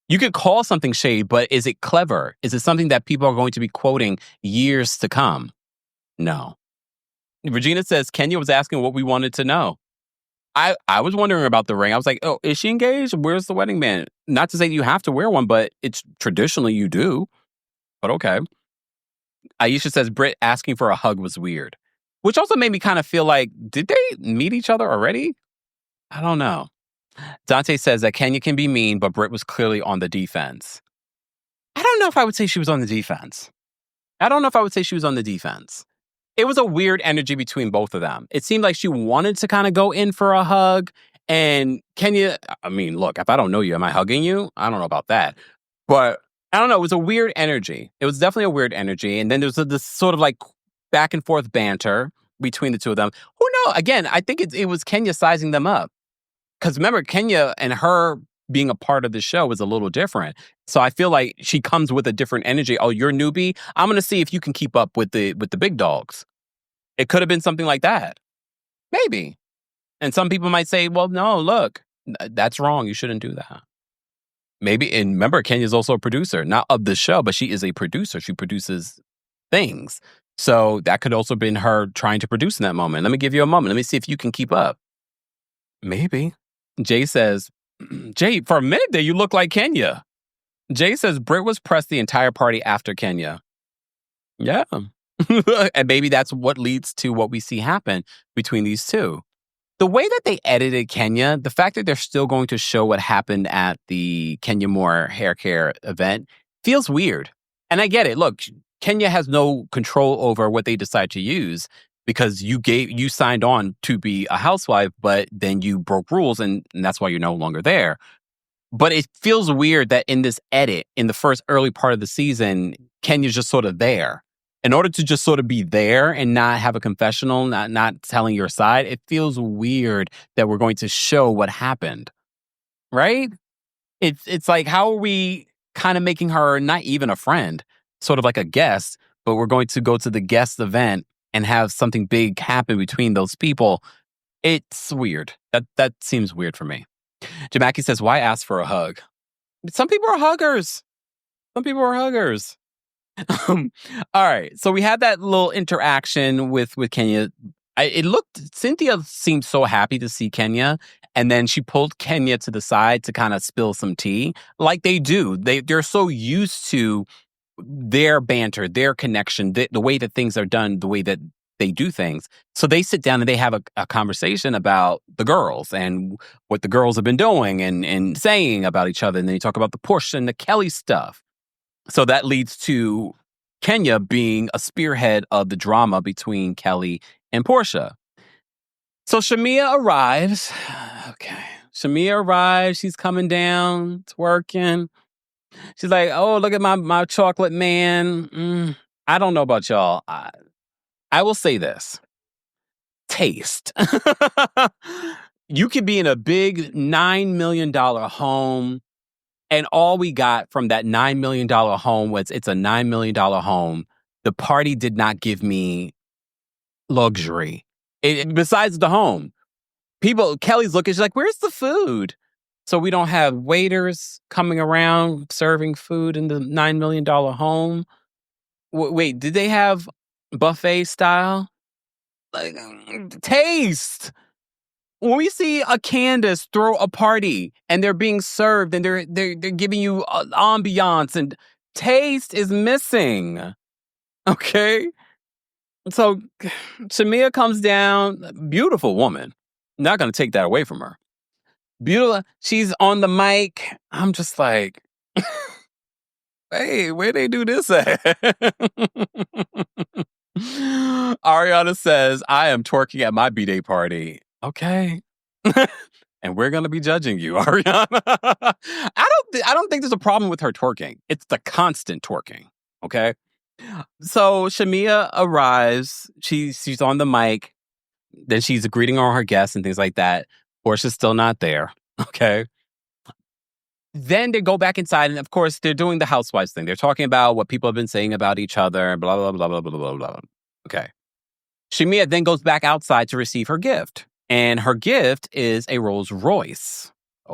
You could call something shade, but is it clever? Is it something that people are going to be quoting years to come? No. Regina says Kenya was asking what we wanted to know. I was wondering about the ring. I was like, oh, is she engaged? Where's the wedding band? Not to say you have to wear one, but it's traditionally you do. But okay. Aisha says Britt asking for a hug was weird, which also made me kind of feel like, did they meet each other already? I don't know. Dante says that Kenya can be mean, but Britt was clearly on the defense. I don't know if I would say she was on the defense. It was a weird energy between both of them. It seemed like she wanted to kind of go in for a hug. And Kenya, I mean, look, if I don't know you, am I hugging you? I don't know about that. But I don't know. It was a weird energy. It was definitely a weird energy. And then there was this sort of like back and forth banter between the two of them. Who knows? Again, I think it was Kenya sizing them up. Because remember, Kenya and her being a part of the show was a little different. So I feel like she comes with a different energy. Oh, you're newbie? I'm going to see if you can keep up with the big dogs. It could have been something like that. Maybe. And some people might say, well, no, look, that's wrong. You shouldn't do that. Maybe. And remember, Kenya's also a producer, not of the show, but she is a producer. She produces things. So that could also have been her trying to produce in that moment. Let me give you a moment. Let me see if you can keep up. Maybe. Jay says, Jay, for a minute there, you look like Kenya. Jay says Britt was pressed the entire party after Kenya. Yeah. And maybe that's what leads to what we see happen between these two. The way that they edited Kenya, the fact that they're still going to show what happened at the Kenya Moore hair care event feels weird. And I get it. Look, Kenya has no control over what they decide to use because you signed on to be a housewife, but then you broke rules and that's why you're no longer there. But it feels weird that in this edit, in the first early part of the season, Kenya's just sort of there. In order to just sort of be there and not have a confessional, not telling your side, it feels weird that we're going to show what happened, right? It's like, how are we kind of making her not even a friend, sort of like a guest, but we're going to go to the guest event and have something big happen between those people. It's weird. That seems weird for me. Jamaki says, why ask for a hug? Some people are huggers. All right. So we had that little interaction with Kenya. Cynthia seemed so happy to see Kenya. And then she pulled Kenya to the side to kind of spill some tea like they do. They're so used to their banter, their connection, the way that things are done, the way that they do things. So they sit down and they have a conversation about the girls and what the girls have been doing and saying about each other. And then they talk about the Porsha and the Kelly stuff. So that leads to Kenya being a spearhead of the drama between Kelly and Portia. So Shamia arrives. Okay. Shamia arrives. She's coming down. It's working. She's like, oh, look at my chocolate man. I don't know about y'all. I will say this. Taste. You could be in a big $9 million home. And all we got from that $9 million home was it's a $9 million home. The party did not give me luxury. Besides the home. Kelly's looking, she's like, where's the food? So we don't have waiters coming around serving food in the $9 million home. Wait, did they have buffet style? Like, taste. When we see a Candace throw a party and they're being served and they're giving you ambiance and taste is missing. Okay? So Shamia comes down, beautiful woman. Not going to take that away from her. Beautiful. She's on the mic. I'm just like, hey, where they do this at? Ariana says, I am twerking at my B-Day party. Okay. And we're going to be judging you, Ariana. I don't think there's a problem with her twerking. It's the constant twerking. Okay. So Shamia arrives. She's on the mic. Then she's greeting all her guests and things like that. Portia's still not there. Okay. Then they go back inside, and of course, they're doing the housewives thing. They're talking about what people have been saying about each other, blah, blah, blah, blah, blah, blah, blah. Okay. Shamia then goes back outside to receive her gift. And her gift is a Rolls Royce,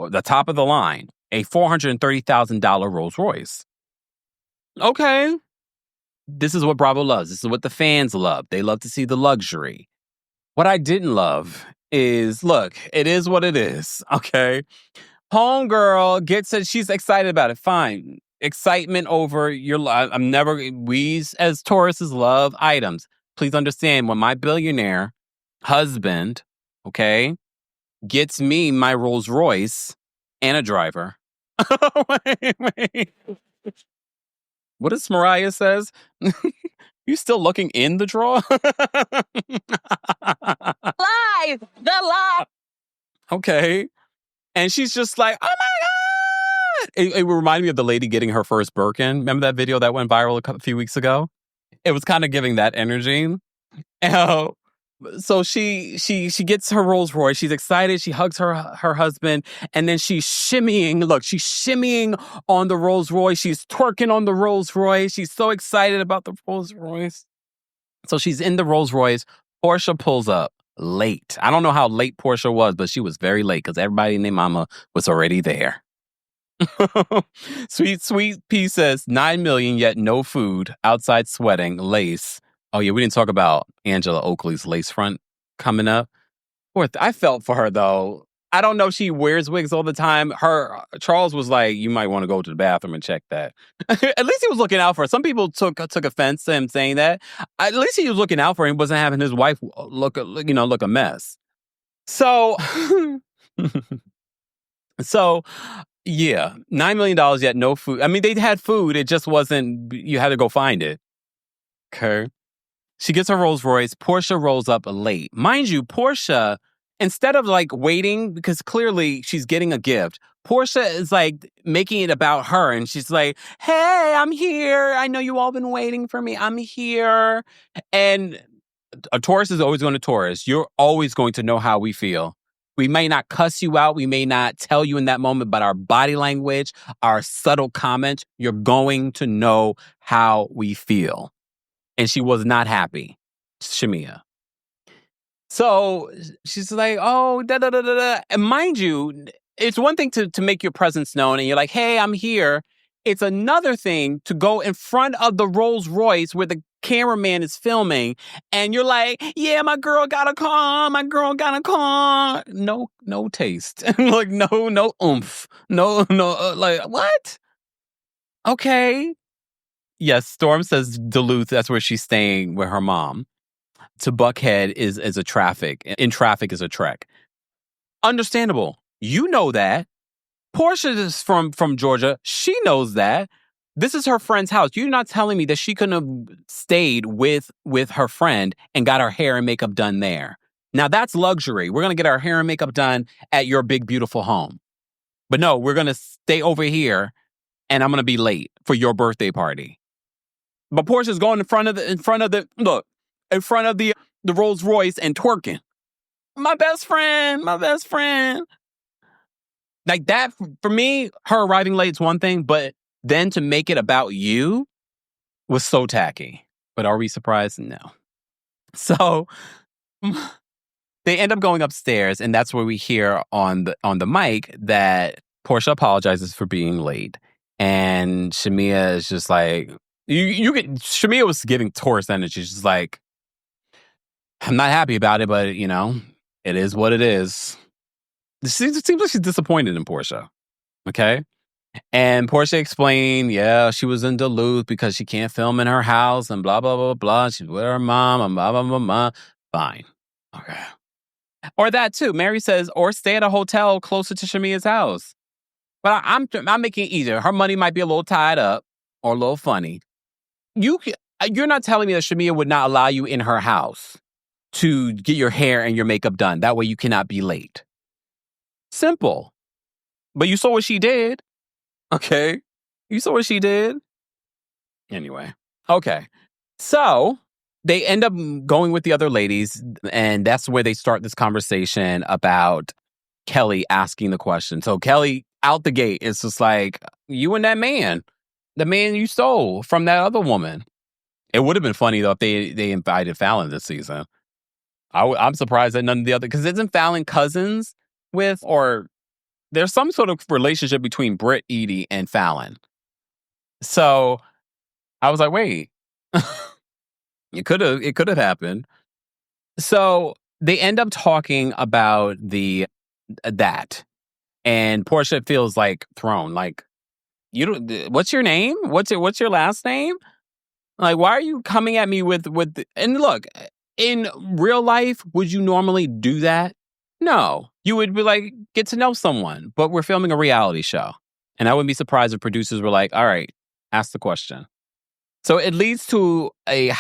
the top of the line, a $430,000 Rolls Royce. Okay. This is what Bravo loves. This is what the fans love. They love to see the luxury. What I didn't love is, look, it is what it is. Okay. Homegirl gets it. She's excited about it. Fine. Excitement over your life. We as Tauruses love items. Please understand, when my billionaire husband, okay, gets me my Rolls Royce and a driver. wait. What does Mariah says? You still looking in the drawer? Live! The lie! Okay. And she's just like, oh my God! It reminded me of the lady getting her first Birkin. Remember that video that went viral a few weeks ago? It was kind of giving that energy. So she gets her Rolls Royce. She's excited. She hugs her husband, and then she's shimmying. Look, she's shimmying on the Rolls Royce. She's twerking on the Rolls Royce. She's so excited about the Rolls Royce. So she's in the Rolls Royce. Portia pulls up late. I don't know how late Portia was, but she was very late because everybody and their mama was already there. Sweet Pea says 9 million, yet no food. Outside sweating. Lace. Oh yeah, we didn't talk about Angela Oakley's lace front coming up. I felt for her though. I don't know if she wears wigs all the time. Charles was like, you might want to go to the bathroom and check that. At least he was looking out for her. Some people took offense to him saying that. At least he was looking out for him. He wasn't having his wife look a mess. So, yeah, $9 million, yet no food. I mean, they had food. It just wasn't, you had to go find it. Okay. She gets her Rolls Royce. Portia rolls up late. Mind you, Portia, instead of like waiting, because clearly she's getting a gift, Portia is like making it about her. And she's like, hey, I'm here. I know you all been waiting for me. I'm here. And a Taurus is always going to Taurus. You're always going to know how we feel. We may not cuss you out. We may not tell you in that moment, but our body language, our subtle comments, you're going to know how we feel. And she was not happy, Shamia. So she's like, oh, da-da-da-da-da. And mind you, it's one thing to make your presence known and you're like, hey, I'm here. It's another thing to go in front of the Rolls Royce where the cameraman is filming and you're like, yeah, my girl got a car. My girl got a car. No taste. Like, no oomph. No, like, what? Okay. Yes, Storm says Duluth, that's where she's staying with her mom. To Buckhead is a traffic. In traffic is a trek. Understandable. You know that. Portia is from Georgia. She knows that. This is her friend's house. You're not telling me that she couldn't have stayed with her friend and got her hair and makeup done there. Now that's luxury. We're going to get our hair and makeup done at your big, beautiful home. But no, we're going to stay over here and I'm going to be late for your birthday party. But Portia's going in front of the Rolls Royce and twerking. My best friend. Like that, for me, her arriving late is one thing, but then to make it about you was so tacky. But are we surprised? No. So they end up going upstairs, and that's where we hear on the mic that Portia apologizes for being late. And Shamia is just like, Shamia was giving Taurus energy. She's like, I'm not happy about it, but, it is what it is. It seems like she's disappointed in Portia. Okay? And Portia explained, yeah, she was in Duluth because she can't film in her house and blah, blah, blah, blah. She's with her mom and blah, blah, blah, blah. Fine. Okay. Or that too. Mary says, or stay at a hotel closer to Shamia's house. But I'm making it easier. Her money might be a little tied up or a little funny. You're not telling me that Shamia would not allow you in her house to get your hair and your makeup done. That way you cannot be late. Simple. But you saw what she did. Okay. You saw what she did. Anyway. Okay. So they end up going with the other ladies, and that's where they start this conversation about Kelly asking the question. So Kelly, out the gate, is just like, you and that man, the man you stole from that other woman. It would have been funny, though, if they invited Fallon this season. I'm surprised that none of the other, because isn't Fallon cousins with, or there's some sort of relationship between Britt, Edie, and Fallon. So I was like, wait, it could have happened. So they end up talking about that, and Portia feels like thrown. Like, you don't. What's your name? What's your last name? Like, why are you coming at me with? And look, in real life, would you normally do that? No, you would be like, get to know someone. But we're filming a reality show, and I wouldn't be surprised if producers were like, all right, ask the question. So it leads to a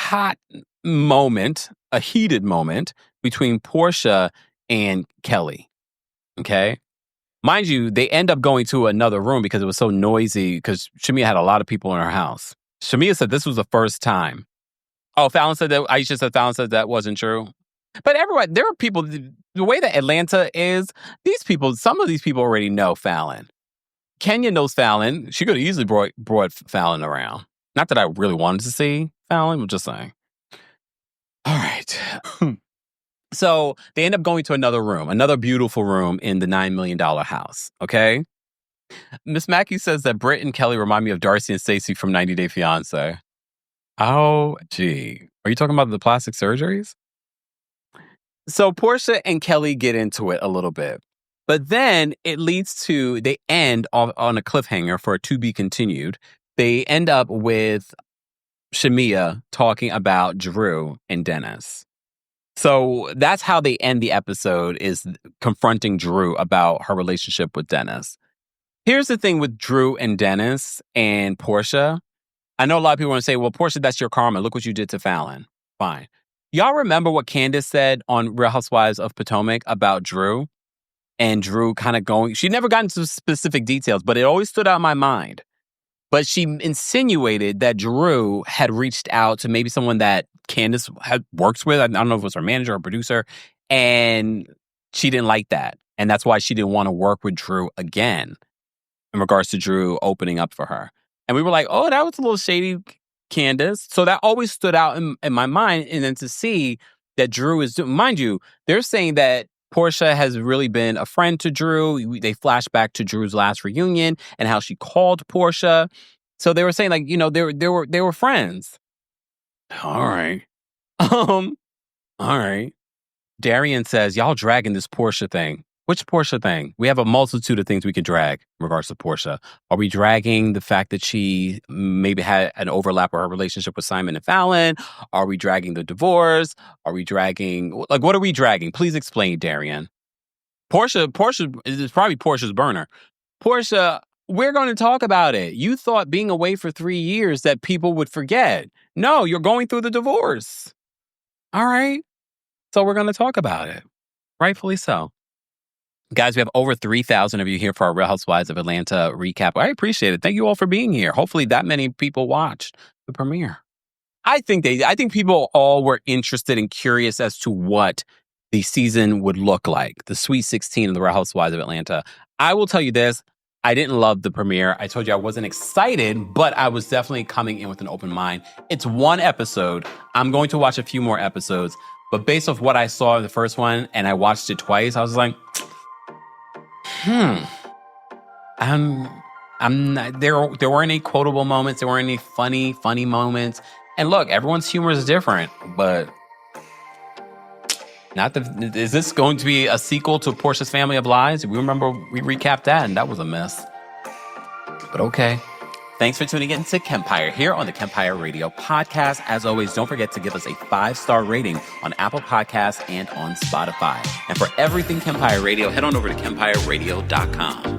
heated moment between Portia and Kelly. Okay. Mind you, they end up going to another room because it was so noisy, because Shamia had a lot of people in her house. Shamia said this was the first time. Oh, Fallon said that. Aisha said Fallon said that wasn't true. But everyone, there are people, the way that Atlanta is, some of these people already know Fallon. Kenya knows Fallon. She could have easily brought Fallon around. Not that I really wanted to see Fallon, I'm just saying. All right. So they end up going to another room, another beautiful room in the $9 million house. Okay. Miss Mackey says that Britt and Kelly remind me of Darcy and Stacey from 90 Day Fiancé. Oh, gee. Are you talking about the plastic surgeries? So Portia and Kelly get into it a little bit. But then it leads to, they end on a cliffhanger for a to be continued. They end up with Shamia talking about Drew and Dennis. So that's how they end the episode, is confronting Drew about her relationship with Dennis. Here's the thing with Drew and Dennis and Portia. I know a lot of people want to say, well, Portia, that's your karma. Look what you did to Fallon. Fine. Y'all remember what Candace said on Real Housewives of Potomac about Drew? And Drew kind of going, she never got into specific details, but it always stood out in my mind. But she insinuated that Drew had reached out to maybe someone that Candace had worked with. I don't know if it was her manager or producer. And she didn't like that. And that's why she didn't want to work with Drew again in regards to Drew opening up for her. And we were like, oh, that was a little shady, Candace. So that always stood out in my mind. And then to see that Drew is, mind you, they're saying that Portia has really been a friend to Drew. They flash back to Drew's last reunion and how she called Portia. So they were saying, like, you know, they were friends. All right. All right. Darian says, y'all dragging this Portia thing. Which Portia thing? We have a multitude of things we could drag in regards to Portia. Are we dragging the fact that she maybe had an overlap of her relationship with Simon and Fallon? Are we dragging the divorce? Are we dragging, like, what are we dragging? Please explain, Darian. Portia is probably Portia's burner. Portia, we're going to talk about it. You thought being away for 3 years that people would forget. No, you're going through the divorce. All right. So we're going to talk about it. Rightfully so. Guys, we have over 3,000 of you here for our Real Housewives of Atlanta recap. I appreciate it. Thank you all for being here. Hopefully that many people watched the premiere. I think people all were interested and curious as to what the season would look like. The Sweet 16 of the Real Housewives of Atlanta. I will tell you this. I didn't love the premiere. I told you I wasn't excited, but I was definitely coming in with an open mind. It's one episode. I'm going to watch a few more episodes. But based off what I saw in the first one, and I watched it twice, I was like, I'm not, there weren't any quotable moments. There weren't any funny moments. And look, everyone's humor is different, but is this going to be a sequel to Portia's Family of Lies? We remember we recapped that and that was a mess. But okay. Thanks for tuning in to Kempire here on the Kempire Radio Podcast. As always, don't forget to give us a 5-star rating on Apple Podcasts and on Spotify. And for everything Kempire Radio, head on over to KempireRadio.com.